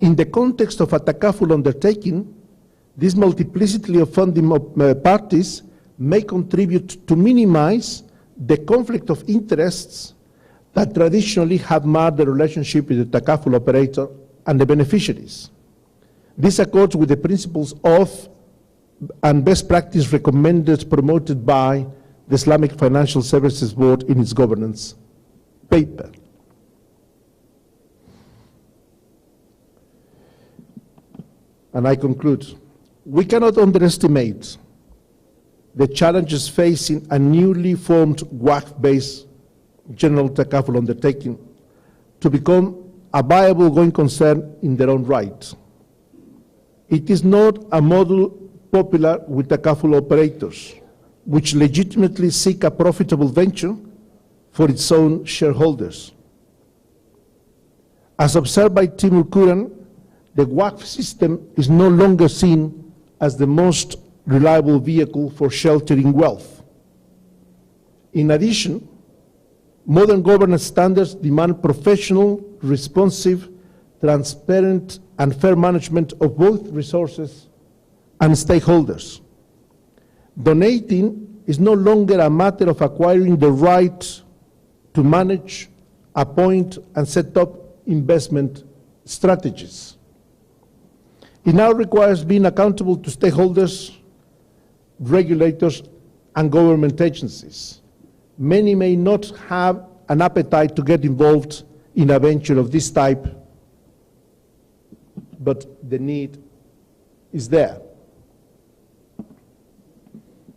In the context of a takaful undertaking, This multiplicity of funding parties may contribute to minimize the conflict of interests that traditionally have marred the relationship with the takaful operator and the beneficiaries. This accords with the principles of and best practice recommended promoted by the Islamic Financial Services Board in its governance paper. And I conclude, we cannot underestimate the challenges facing a newly formed WACF-based general takaful undertaking to become a viable going concern in their own right. It is not a model popular with takaful operators, which legitimately seek a profitable venture for its own shareholders. As observed by Timur Kuran, the WACF system is no longer seen as the most reliable vehicle for sheltering wealth. In addition, modern governance standards demand professional, responsive, transparent, and fair management of both resources and stakeholders. Donating is no longer a matter of acquiring the right to manage, appoint, and set up investment strategies. It now requires being accountable to stakeholders, regulators, and government agencies. Many may not have an appetite to get involved in a venture of this type, but the need is there.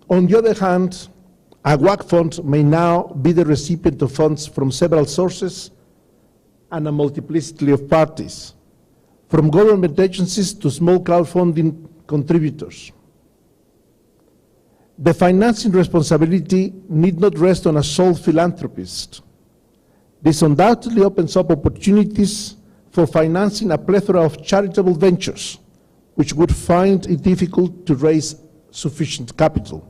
On the other hand, a WACF fund may now be the recipient of funds from several sources and a multiplicity of parties, from government agencies to small crowdfunding contributors. The financing responsibility need not rest on a sole philanthropist. This undoubtedly opens up opportunities for financing a plethora of charitable ventures, which would find it difficult to raise sufficient capital.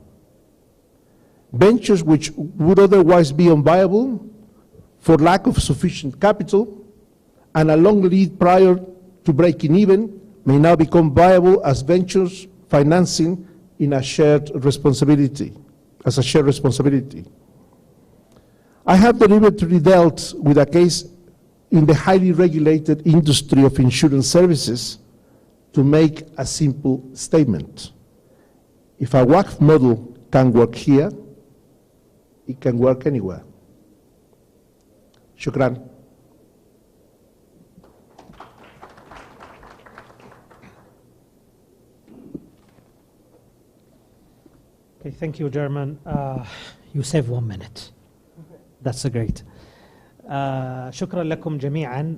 Ventures which would otherwise be unviable for lack of sufficient capital and a long lead prior to breaking even may now become viable as ventures financing in a shared responsibility, as a shared responsibility. I have deliberately dealt with a case in the highly regulated industry of insurance services to make a simple statement. If a WACF model can work here, it can work anywhere. Shukran. Okay, thank you, German. You save 1 minute. That's great. شكرا لكم جميعا.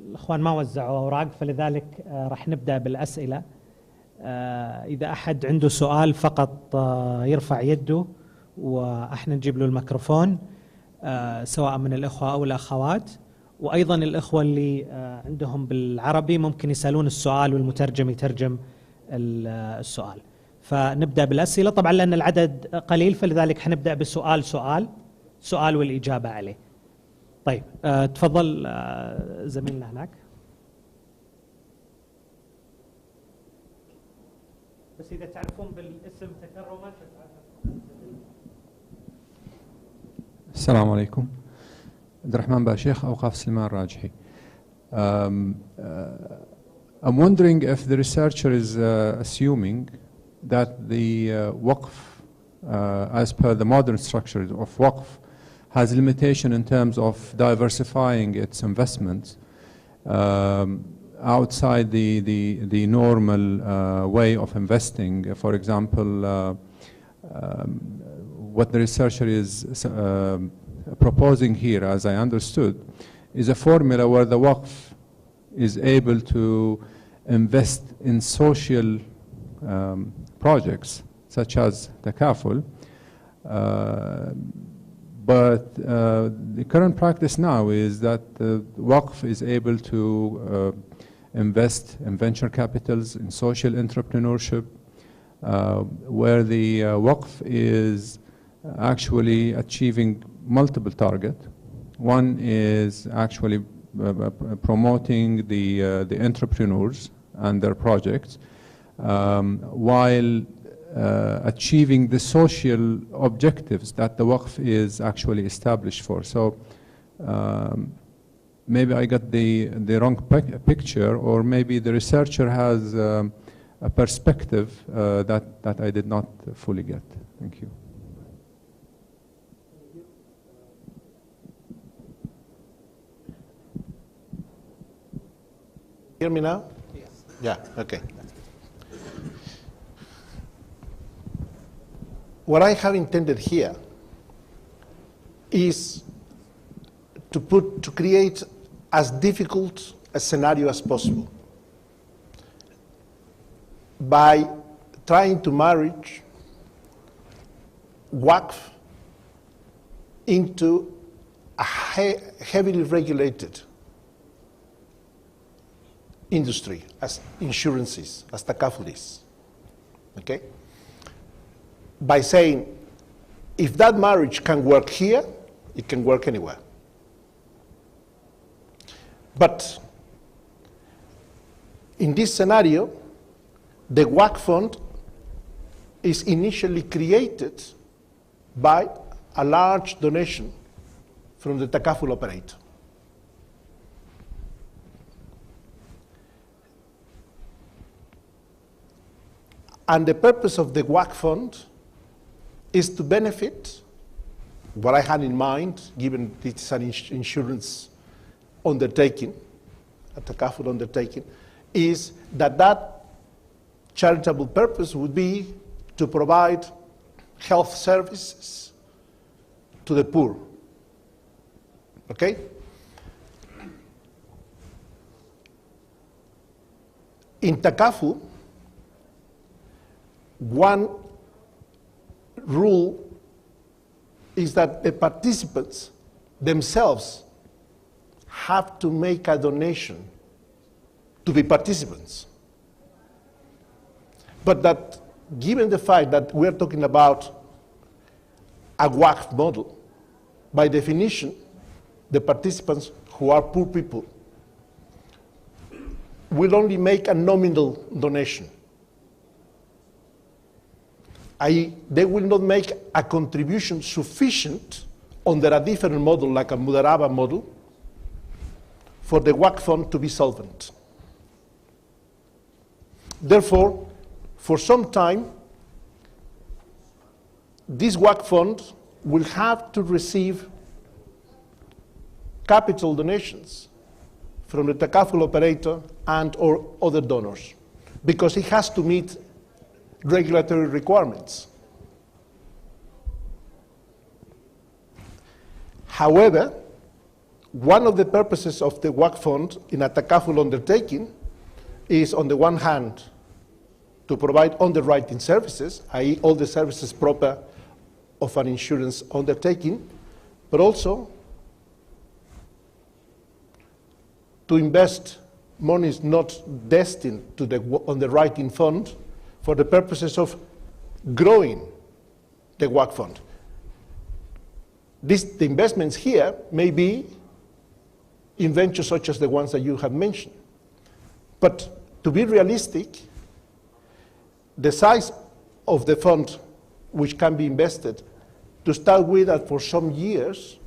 الأخوان ما وزعوا أوراق فلذلك راح نبدأ بالأسئلة. إذا أحد عنده سؤال فقط يرفع يده وإحنا نجيب له الميكروفون سواء من الإخوة أو الأخوات، وأيضا الإخوة اللي عندهم بالعربي ممكن يسألون السؤال والمترجم يترجم السؤال. فنبدأ بالأسئلة طبعا لأن العدد قليل فلذلك حنبدأ بسؤال سؤال والإجابة عليه. طيب تفضل زميلنا هناك. بس إذا تعرفون بالاسم تكرما. السلام عليكم. عبد الرحمن باشيخ أوقاف سليمان الراجحي. I'm wondering if the researcher is assuming that the waqf, as per the modern structure of waqf, has limitation in terms of diversifying its investments outside the normal way of investing. For example, what the researcher is proposing here, as I understood, is a formula where the waqf is able to invest in social projects such as takaful, but the current practice now is that the waqf is able to invest in venture capitals, in social entrepreneurship, where the waqf is actually achieving multiple targets. One is actually promoting the entrepreneurs and their projects, while achieving the social objectives that the Waqf is actually established for. So maybe I got the wrong picture, or maybe the researcher has a perspective that I did not fully get. Thank you. Hear me now? Yes. Yeah, okay. What I have intended here is to create as difficult a scenario as possible by trying to marry Waqf into a heavily regulated industry, as insurances, as takaful is, okay? By saying, if that marriage can work here, it can work anywhere. But in this scenario, the Waqf fund is initially created by a large donation from the takaful operator. And the purpose of the Waqf fund is to benefit, what I had in mind, given it's an insurance undertaking, a takaful undertaking, is that that charitable purpose would be to provide health services to the poor. Okay? In takaful, one rule is that the participants themselves have to make a donation to be participants. But that, given the fact that we're talking about a Waqf model, by definition, the participants who are poor people will only make a nominal donation. i.e., they will not make a contribution sufficient under a different model, like a Mudaraba model, for the Waqf fund to be solvent. Therefore, for some time, this Waqf fund will have to receive capital donations from the takaful operator and or other donors, because it has to meet regulatory requirements. However, one of the purposes of the Waqf fund in a takaful undertaking is, on the one hand, to provide underwriting services, i.e., all the services proper of an insurance undertaking, but also to invest monies not destined to the underwriting fund for the purposes of growing the Waqf fund. The investments here may be in ventures such as the ones that you have mentioned. But to be realistic, the size of the fund which can be invested to start with and for some years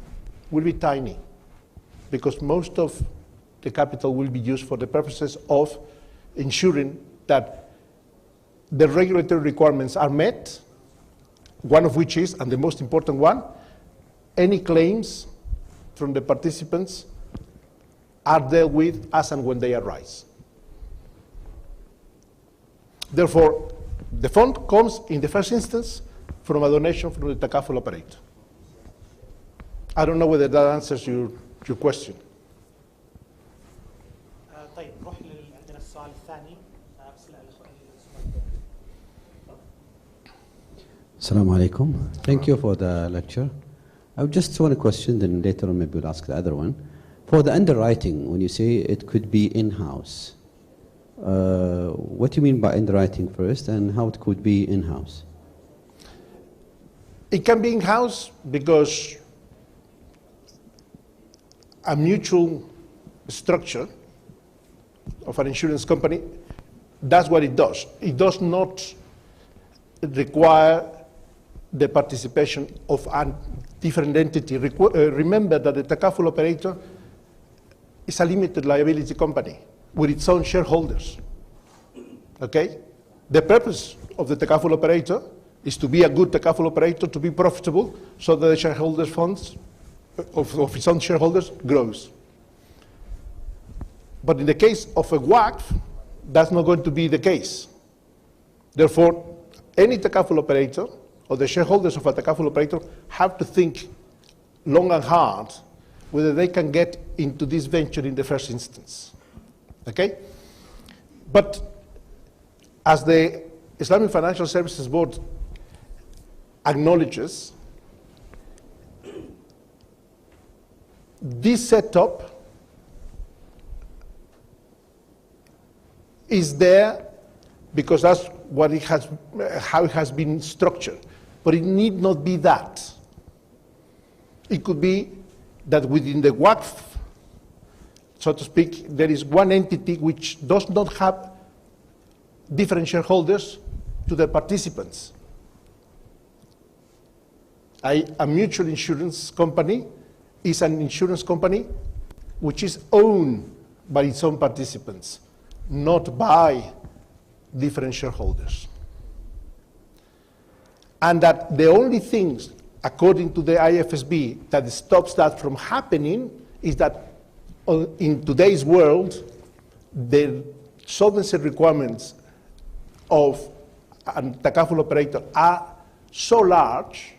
will be tiny, because most of the capital will be used for the purposes of ensuring that the regulatory requirements are met, one of which is, and the most important one, any claims from the participants are dealt with as and when they arise. Therefore, the fund comes in the first instance from a donation from the takaful operator. I don't know whether that answers your question. طيب نروح عندنا السؤال الثاني. Assalamu alaikum. Thank you for the lecture. I just want a question, then later on maybe we'll ask the other one. For the underwriting, when you say it could be in-house, what do you mean by underwriting first, and how it could be in-house? It can be in-house because a mutual structure of an insurance company That's what it does. It does not require the participation of a different entity. Remember that the takaful operator is a limited liability company with its own shareholders. Okay? The purpose of the takaful operator is to be a good takaful operator, to be profitable, so that the shareholders' funds of its own shareholders grows. But in the case of a WACF, that's not going to be the case. Therefore, any takaful operator or the shareholders of a takaful operator have to think long and hard whether they can get into this venture in the first instance. Okay? But as the Islamic Financial Services Board acknowledges, this setup is there because that's what it has, how it has been structured. But it need not be that. It could be that within the WACF, so to speak, there is one entity which does not have different shareholders to the participants. A mutual insurance company is an insurance company which is owned by its own participants, not by different shareholders. And that the only things, according to the IFSB, that stops that from happening is that in today's world, the solvency requirements of a takaful operator are so large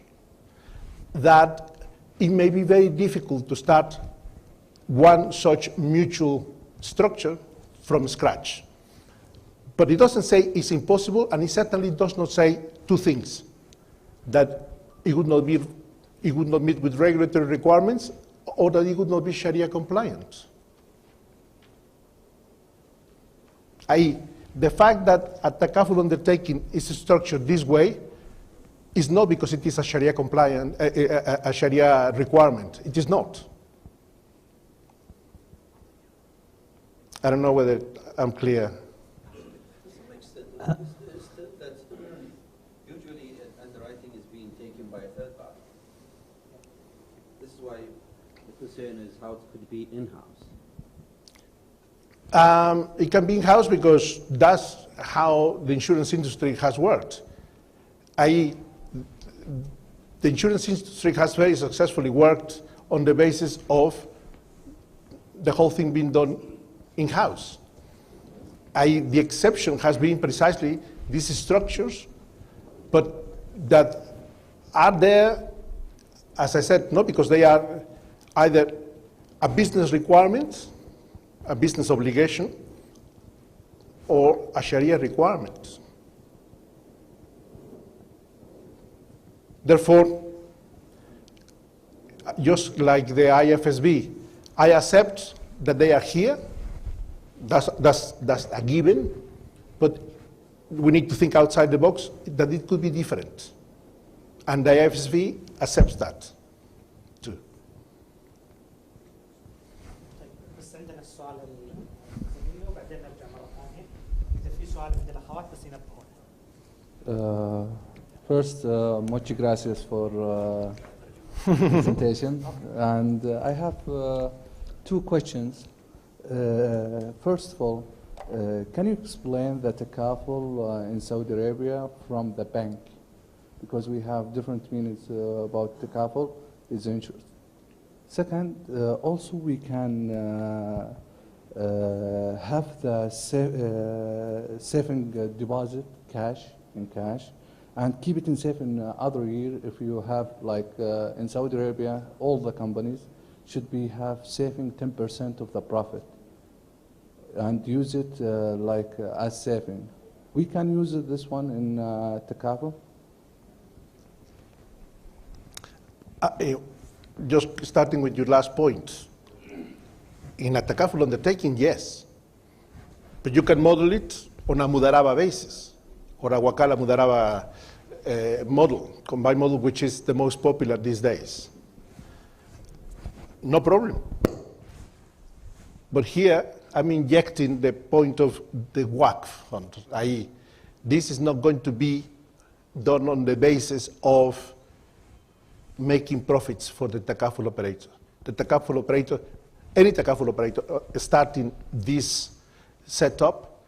that it may be very difficult to start one such mutual structure from scratch. But it doesn't say it's impossible, and it certainly does not say two things: that it would not meet with regulatory requirements, or that it would not be Sharia compliant. i.e., the fact that a takaful undertaking is structured this way is not because it is a Sharia compliant, a Sharia requirement. It is not. I don't know whether I'm clear. To some extent, it's still that usually underwriting is being taken by a third party. This is why the concern is how it could be in-house. It can be in-house because that's how the insurance industry has worked. i.e., the insurance industry has very successfully worked on the basis of the whole thing being done in-house. The exception has been precisely these structures, but that are there, as I said, not because they are either a business requirement, a business obligation, or a Sharia requirement. Therefore, just like the IFSB, I accept that they are here. That's a given, but we need to think outside the box that it could be different. And the IFSB accepts that too. بس عندنا السؤال الزميلي وبعدين نرجع مرة ثانية. إذا في سؤال عند الأخوات بس ينبهون. First, muchas gracias for presentation. And I have two questions. First of all, can you explain the takaful in Saudi Arabia from the bank? Because we have different meanings about takaful is insurance. Second, also we can have the saving deposit in cash, and keep it in safe in other year. If you have, like in Saudi Arabia, all the companies should be have saving 10% of the profit and use it as saving. We can use this one in takaful? Just starting with your last point, in a takaful undertaking, yes, but you can model it on a mudaraba basis, or a wakala mudaraba model, combined model, which is the most popular these days. No problem. But here, I'm injecting the point of the WACF fund, i.e., this is not going to be done on the basis of making profits for the takaful operator. The takaful operator, any takaful operator starting this setup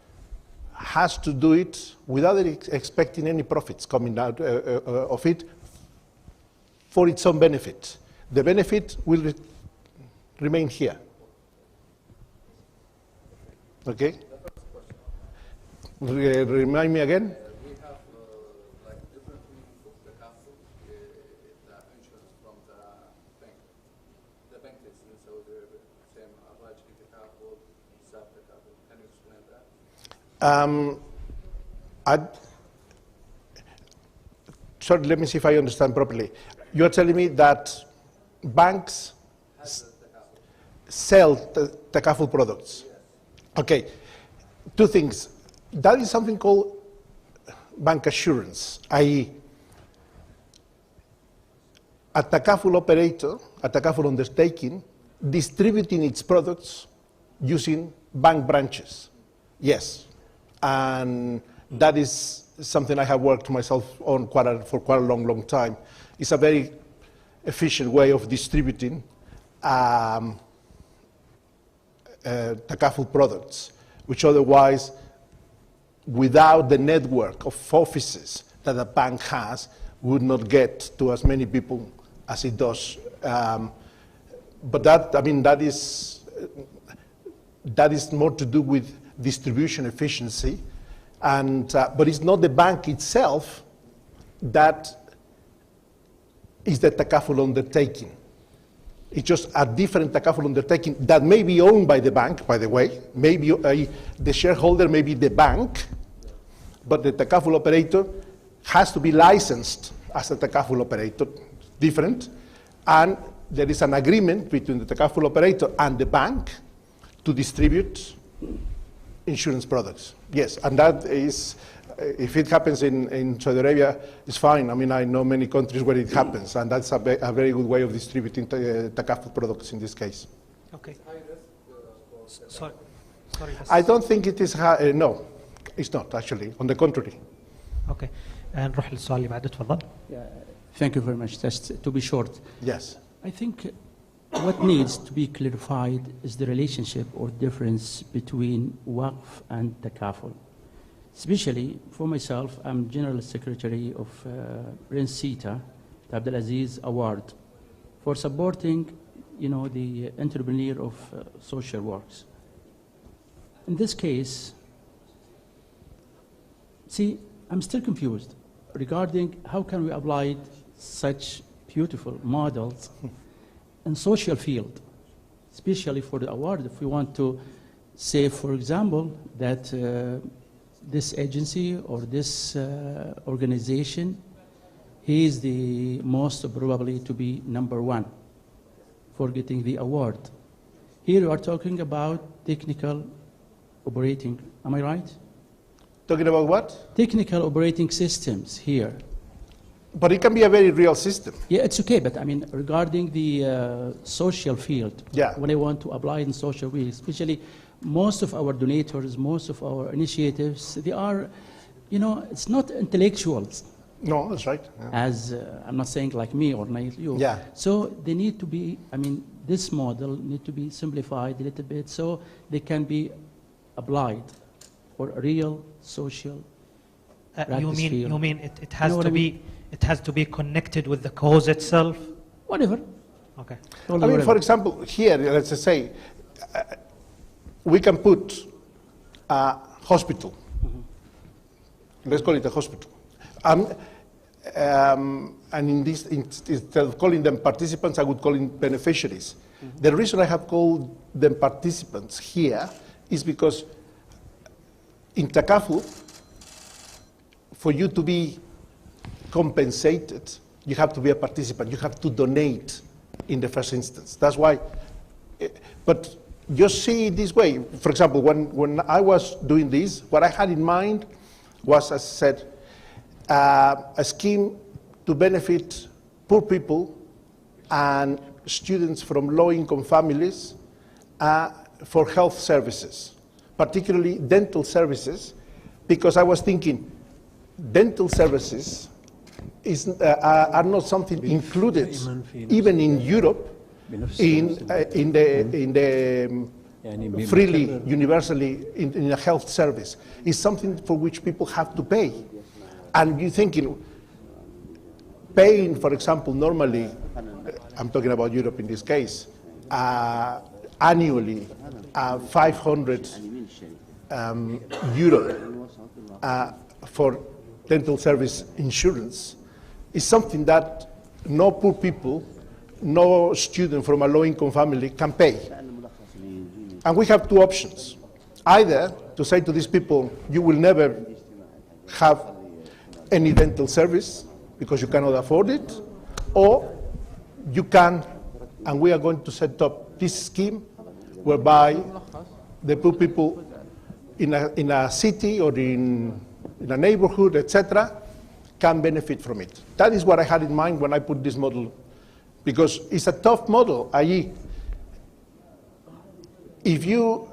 has to do it without expecting any profits coming out of it for its own benefit. The benefit will remain here. Okay? Remind me again? We have like different meanings of the takaful, the insurance from the bank. The bank is so the same Rajki takaful, Sab takaful. Can you explain that? Sorry, let me see if I understand properly. You're telling me that banks sell takaful products? Yes. Okay, two things. That is something called bank assurance, i.e., a takaful operator, a takaful undertaking, distributing its products using bank branches. Yes, and that is something I have worked myself on for quite a long time. It's a very efficient way of distributing takaful products, which otherwise, without the network of offices that a bank has, would not get to as many people as it does. But that is more to do with distribution efficiency, but it's not the bank itself that is the takaful undertaking. It's just a different takaful undertaking that may be owned by the bank, by the way. Maybe the shareholder may be the bank, but the takaful operator has to be licensed as a takaful operator, different. And there is an agreement between the takaful operator and the bank to distribute insurance products. Yes, and that is, if it happens in Saudi Arabia, it's fine. I mean, I know many countries where it happens, and that's a very good way of distributing takaful products in this case. Okay. Sorry. I don't think it is high. No, it's not actually. On the contrary. Okay. نروح للسؤال اللي بعده تفضل. Thank you very much. Just to be short. Yes. I think what needs to be clarified is the relationship or difference between waqf and takaful. Especially for myself, I'm General Secretary of Prince Sita Abdulaziz Award for supporting, the entrepreneur of social works. In this case, see, I'm still confused regarding how can we apply such beautiful models in social field, especially for the award. If we want to say, for example, that this agency or this organization, he is the most probably to be #1 for getting the award. Here we are talking about technical operating, am I right? Talking about what? Technical operating systems here. But it can be a very real system. Yeah, it's okay, but I mean, regarding the social field, when I want to apply in social field, especially most of our donators, most of our initiatives, they are, it's not intellectuals. No, that's right. Yeah. As I'm not saying like me or like you. Yeah. So they need to be, this model need to be simplified a little bit so they can be applied for a real social practice field. You mean it has to be it has to be connected with the cause itself? Whatever. Okay. For example, here, let's just say, we can put a hospital. Mm-hmm. Let's call it a hospital. And in this, instead of calling them participants, I would call them beneficiaries. Mm-hmm. The reason I have called them participants here is because in takaful, for you to be compensated, you have to be a participant. You have to donate in the first instance. That's why. But just see it this way. For example, when I was doing this, what I had in mind was, as I said, a scheme to benefit poor people and students from low-income families for health services, particularly dental services, because I was thinking dental services are not something included even in Europe in the freely, universally in a health service. It's something for which people have to pay. And you're thinking, paying, for example, normally, I'm talking about Europe in this case, annually 500 euro for dental service insurance is something that no poor people, no student from a low-income family can pay. And we have two options. Either to say to these people, you will never have any dental service because you cannot afford it, or you can, and we are going to set up this scheme whereby the poor people in a city or in a neighborhood, etc., can benefit from it. That is what I had in mind when I put this model, because it's a tough model, i.e., if you,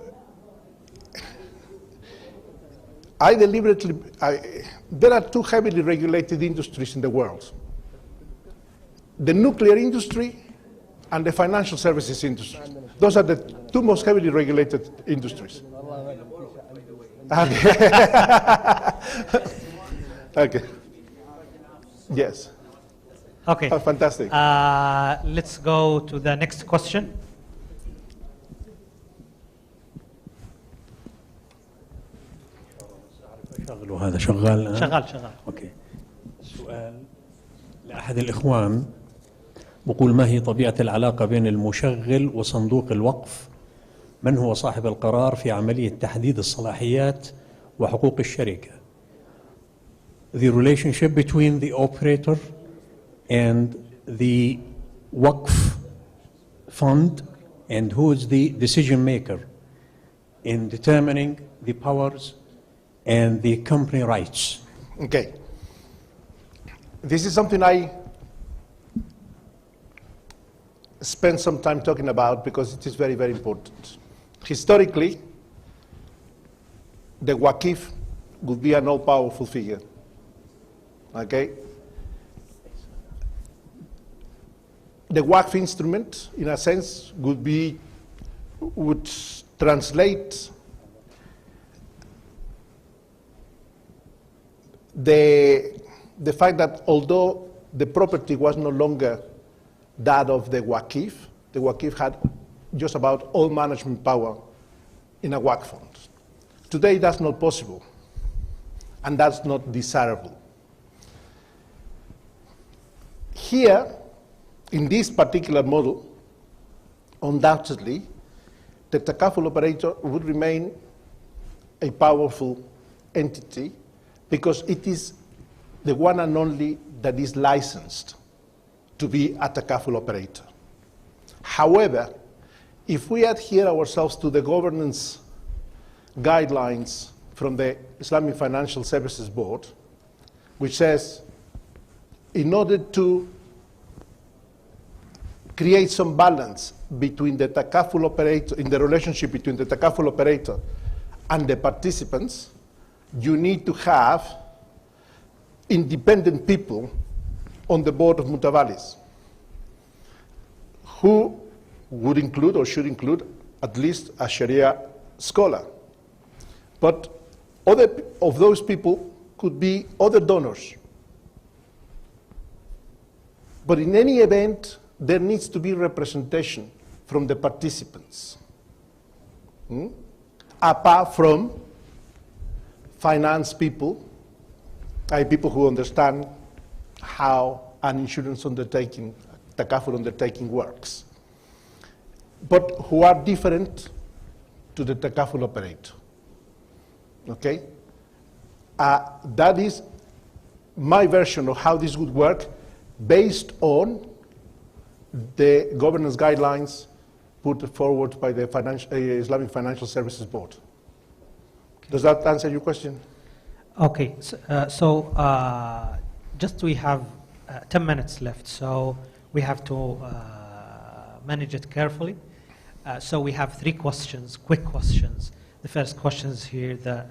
there are two heavily regulated industries in the world. The nuclear industry and the financial services industry. Those are the two most heavily regulated industries. Okay. Yes. Okay. Oh, fantastic. Let's go to the next question. وهذا شغال الآن؟ شغال. أوكي. السؤال لأحد الإخوان بقول: ما هي طبيعة العلاقة بين المشغل وصندوق الوقف؟ من هو صاحب القرار في عملية تحديد الصلاحيات وحقوق الشركة؟ The relationship between the operator and the waqf fund, and who is the decision maker in determining the powers and the company rights. Okay. This is something I spent some time talking about because it is very, very important. Historically, the waqif would be an all-powerful figure. Okay? The waqf instrument, in a sense, would translate the fact that although the property was no longer that of the waqif had just about all management power in a waqf fund. Today that's not possible, and that's not desirable. Here, in this particular model, undoubtedly, the takaful operator would remain a powerful entity because it is the one and only that is licensed to be a takaful operator. However, if we adhere ourselves to the governance guidelines from the Islamic Financial Services Board, which says in order to create some balance between the takaful operator, in the relationship between the takaful operator and the participants, you need to have independent people on the board of mutawallis who would include or should include at least a Sharia scholar. But other of those people could be other donors. But in any event, there needs to be representation from the participants, apart from finance people, people who understand how an insurance undertaking, takaful undertaking works, but who are different to the takaful operator. Okay? That is my version of how this would work based on the governance guidelines put forward by the Islamic Financial Services Board. Okay. Does that answer your question? Okay, so just we have 10 minutes left, so we have to manage it carefully. So we have 3 questions, quick questions. The first question is here, the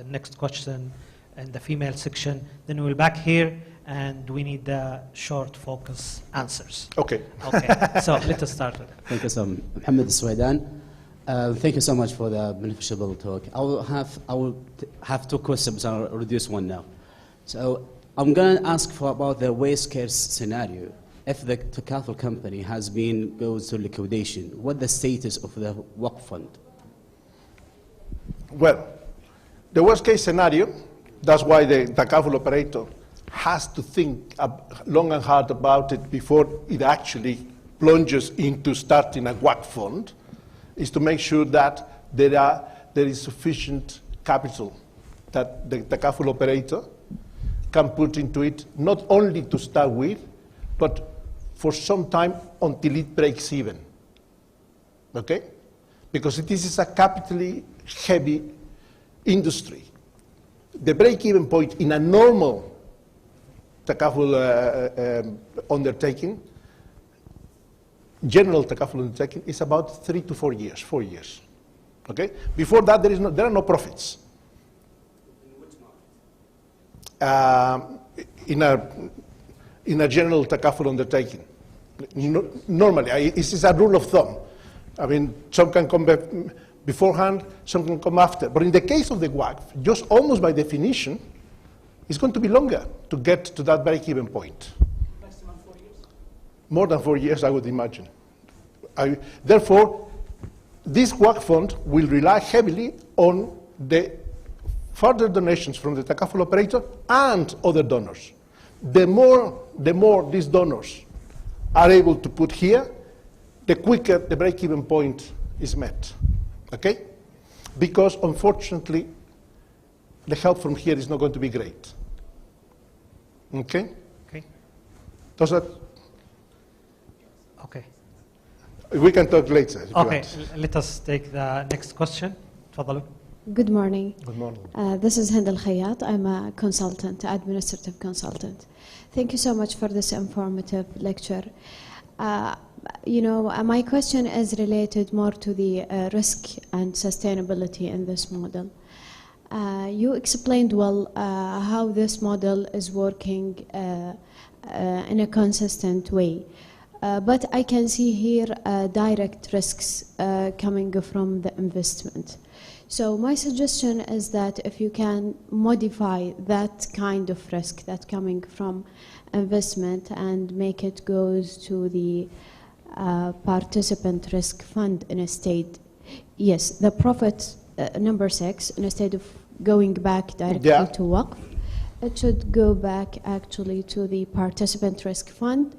next question in the female section. Then we'll back here, and we need the short focus answers. Okay. Okay, so let us start with it. Thank you so much. Mohammed Swaidan. Thank you so much for the beneficial talk. I will have 2 questions. I'll reduce one now. So I'm going to ask about the worst case scenario. If the Takaful company goes to liquidation, what the status of the Waqf fund? Well, the worst case scenario, that's why the Takaful operator has to think long and hard about it before it actually plunges into starting a Waqf fund, is to make sure that there is sufficient capital that the Takaful operator can put into it, not only to start with, but for some time until it breaks even. Okay? Because this is a capitally heavy industry. The break-even point in a normal Takaful undertaking, general Takaful undertaking, is about 3 to 4 years, 4 years. Okay? Before that, there are no profits. In a general Takaful undertaking. Normally, this is a rule of thumb. I mean, some can come beforehand, some can come after. But in the case of the Waqf, just almost by definition, it's going to be longer to get to that break-even point. Maximum 4 years? More than 4 years, I would imagine. Therefore, this Waqf fund will rely heavily on the further donations from the Takaful operator and other donors. The more these donors are able to put here, the quicker the break-even point is met. Okay? Because unfortunately, the help from here is not going to be great. Okay? Okay. Does that? Okay. We can talk later. If Okay, you want. let us take the next question. تفضلوا. Good morning. Good morning. This is Hind Al-Khayyat. I'm a consultant, administrative consultant. Thank you so much for this informative lecture. My question is related more to the risk and sustainability in this model. You explained well how this model is working in a consistent way. But I can see here direct risks coming from the investment. So my suggestion is that if you can modify that kind of risk that's coming from investment and make it goes to the participant risk fund instead. Yes, the profit, number 6, instead of going back directly to Waqf, it should go back actually to the participant risk fund,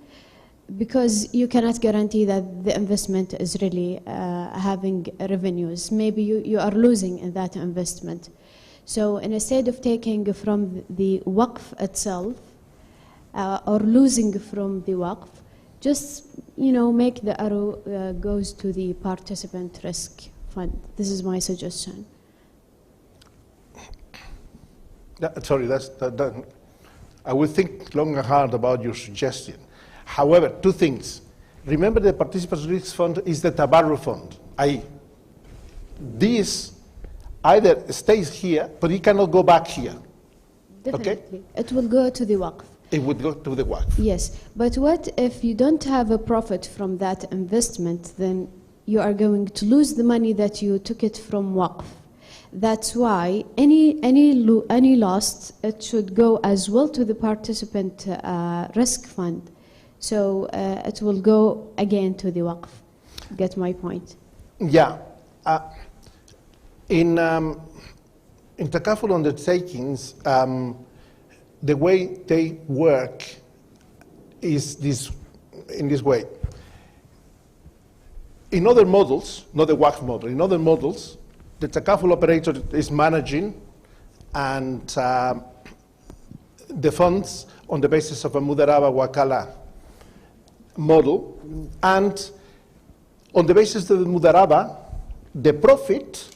because you cannot guarantee that the investment is really having revenues. Maybe you are losing in that investment. So instead of taking from the Waqf itself or losing from the Waqf, just make the arrow goes to the participant risk fund. This is my suggestion. Sorry, I will think long and hard about your suggestion. However, 2 things. Remember, the Participants Risk Fund is the Tabarru Fund. This either stays here, but it cannot go back here. Definitely. Okay? It will go to the Waqf. It would go to the Waqf. Yes, but what if you don't have a profit from that investment? Then you are going to lose the money that you took it from Waqf. That's why any loss, it should go as well to the participant risk fund. So it will go again to the Waqf. Get my point? Yeah. In Takaful undertakings, the way they work is in this way. In other models, not the Waqf model, in other models, the Takaful operator is managing and the funds on the basis of a Mudaraba Wakala model, and on the basis of the Mudaraba, the profit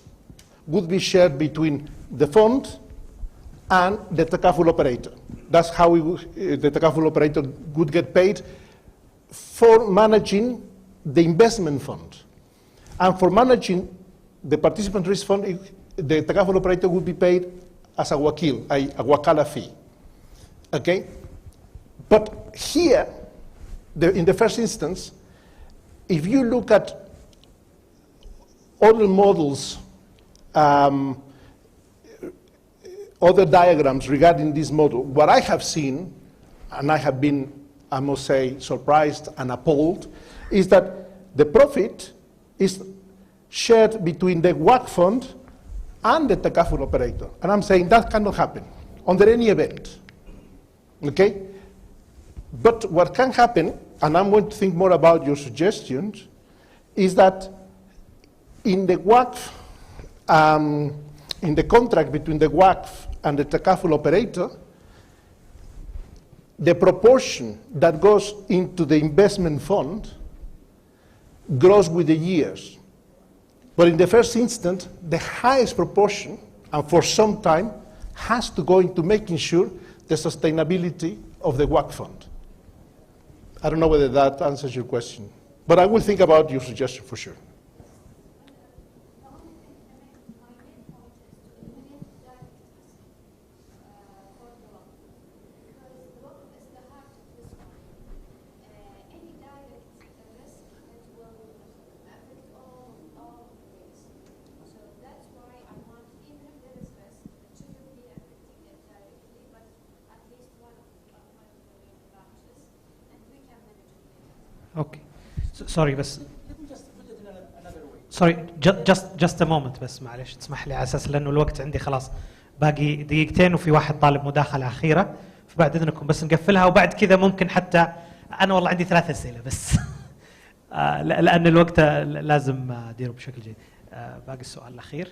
would be shared between the fund and the Takaful operator. That's how the Takaful operator would get paid for managing the investment fund. And for managing the participant risk fund, the takaful operator would be paid as a wakil, a wakala fee. Okay? But here, in the first instance, if you look at other models, other diagrams regarding this model, what I have seen, and I have been, I must say, surprised and appalled, is that the profit is shared between the WAC fund and the takaful operator. And I'm saying that cannot happen under any event. Okay? But what can happen, and I'm going to think more about your suggestions, is that in the WAC, in the contract between the WAC and the takaful operator, the proportion that goes into the investment fund grows with the years. But in the first instance, the highest proportion, and for some time, has to go into making sure the sustainability of the WAC fund. I don't know whether that answers your question, but I will think about your suggestion for sure. Okay. Sorry بس. Sorry just a moment بس معلش تسمح لي على اساس لانه الوقت عندي خلاص باقي دقيقتين وفي واحد طالب مداخلة أخيرة فبعد إذنكم بس نقفلها وبعد كذا ممكن حتى أنا والله عندي 3 أسئلة بس لأن الوقت لازم أديره بشكل جيد. باقي السؤال الأخير.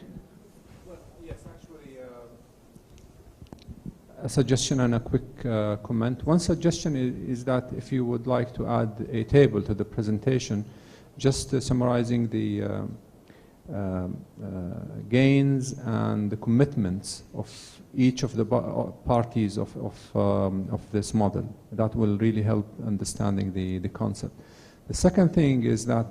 A suggestion and a quick comment. One suggestion is that if you would like to add a table to the presentation, just summarizing the gains and the commitments of each of the parties of this model. That will really help understanding the concept. The second thing is that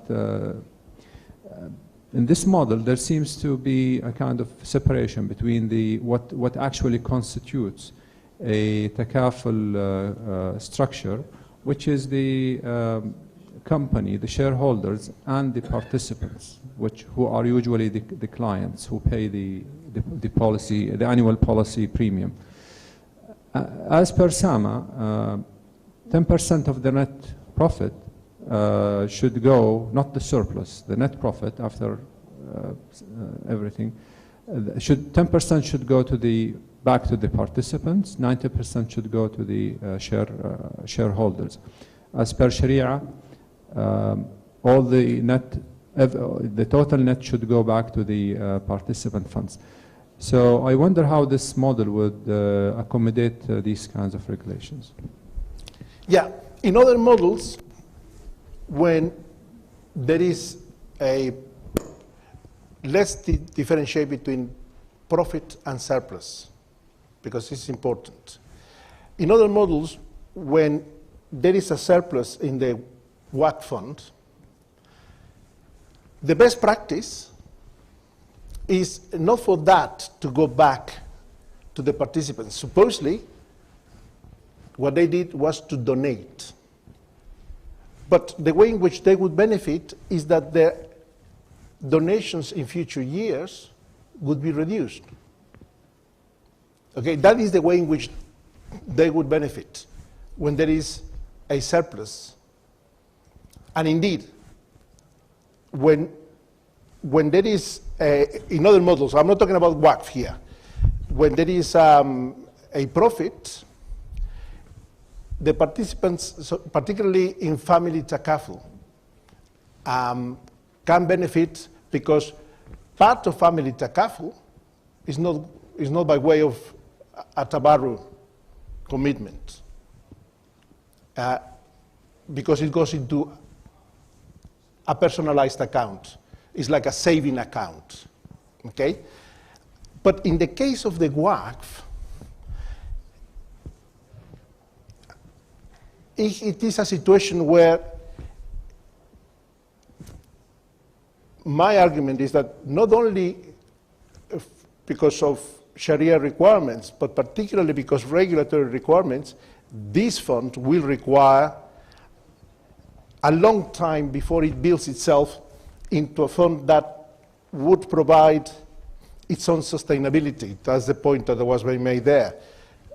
in this model, there seems to be a kind of separation between what actually constitutes a takaful structure, which is the company, the shareholders, and the participants, who are usually the clients who pay the policy, the annual policy premium. As per SAMA, 10% of the net profit should go, not the surplus, the net profit after everything, 10% should go to back to the participants, 90% should go to the shareholders. As per Sharia, all the total net should go back to the participant funds. So I wonder how this model would accommodate these kinds of regulations. Yeah, in other models, when there is let's differentiate between profit and surplus, because it's important. In other models, when there is a surplus in the WAC fund, the best practice is not for that to go back to the participants. Supposedly, what they did was to donate. But the way in which they would benefit is that their donations in future years would be reduced. Okay, that is the way in which they would benefit when there is a surplus. And indeed, when there is, in other models, I'm not talking about WACF here, when there is a profit, the participants, particularly in family takaful, can benefit because part of family takaful is not by way of a tabarru commitment, because it goes into a personalized account. It's like a saving account, okay? But in the case of the WACF, it is a situation where my argument is that not only because of Sharia requirements, but particularly because of regulatory requirements, this fund will require a long time before it builds itself into a fund that would provide its own sustainability. That's the point that was being made there.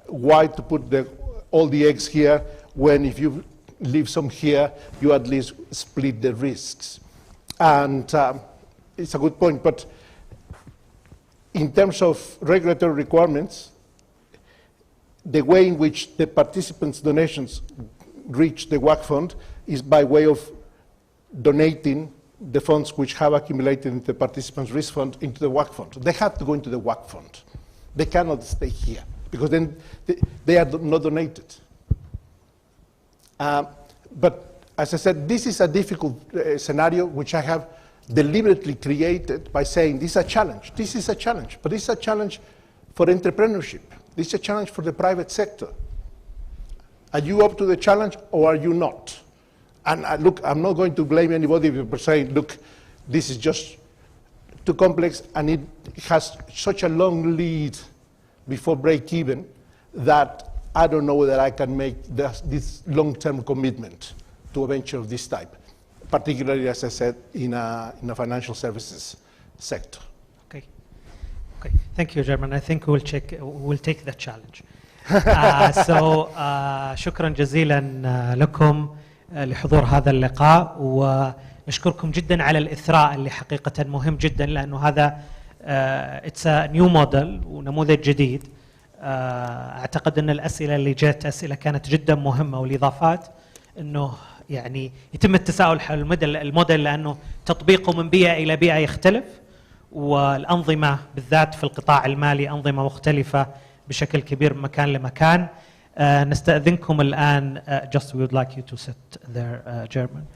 Why to put all the eggs here when if you leave some here, you at least split the risks? And it's a good point, but in terms of regulatory requirements, the way in which the participants' donations reach the WAC fund is by way of donating the funds which have accumulated in the participants' risk fund into the WAC fund. They have to go into the WAC fund. They cannot stay here because then they are not donated. But as I said, this is a difficult scenario which I have deliberately created by saying this is a challenge. This is a challenge, but this is a challenge for entrepreneurship. This is a challenge for the private sector. Are you up to the challenge or are you not? And look, I'm not going to blame anybody for saying, look, this is just too complex and it has such a long lead before break even that I don't know whether I can make this long-term commitment to a venture of this type, particularly, as I said, in a financial services sector. Okay. Thank you, German. I think we'll take the challenge. شكرا جزيلا لكم لحضور هذا اللقاء، ونشكركم جدا على الإثراء اللي حقيقة مهم جدا، لأنه هذا it's a new model ونموذج جديد. أعتقد أن الأسئلة اللي جت أسئلة كانت جدا مهمة، والإضافات أنه يعني يتم التساؤل حول الموديل لأنه تطبيقه من بيئة إلى بيئة يختلف، والأنظمة بالذات في القطاع المالي أنظمة مختلفة بشكل كبير من مكان لمكان. نستأذنكم الآن just we would like you to sit there German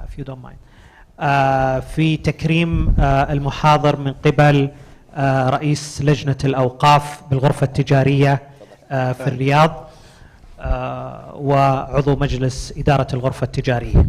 if you don't mind. في تكريم المحاضر من قبل رئيس لجنة الأوقاف بالغرفة التجارية في الرياض وعضو مجلس إدارة الغرفة التجارية.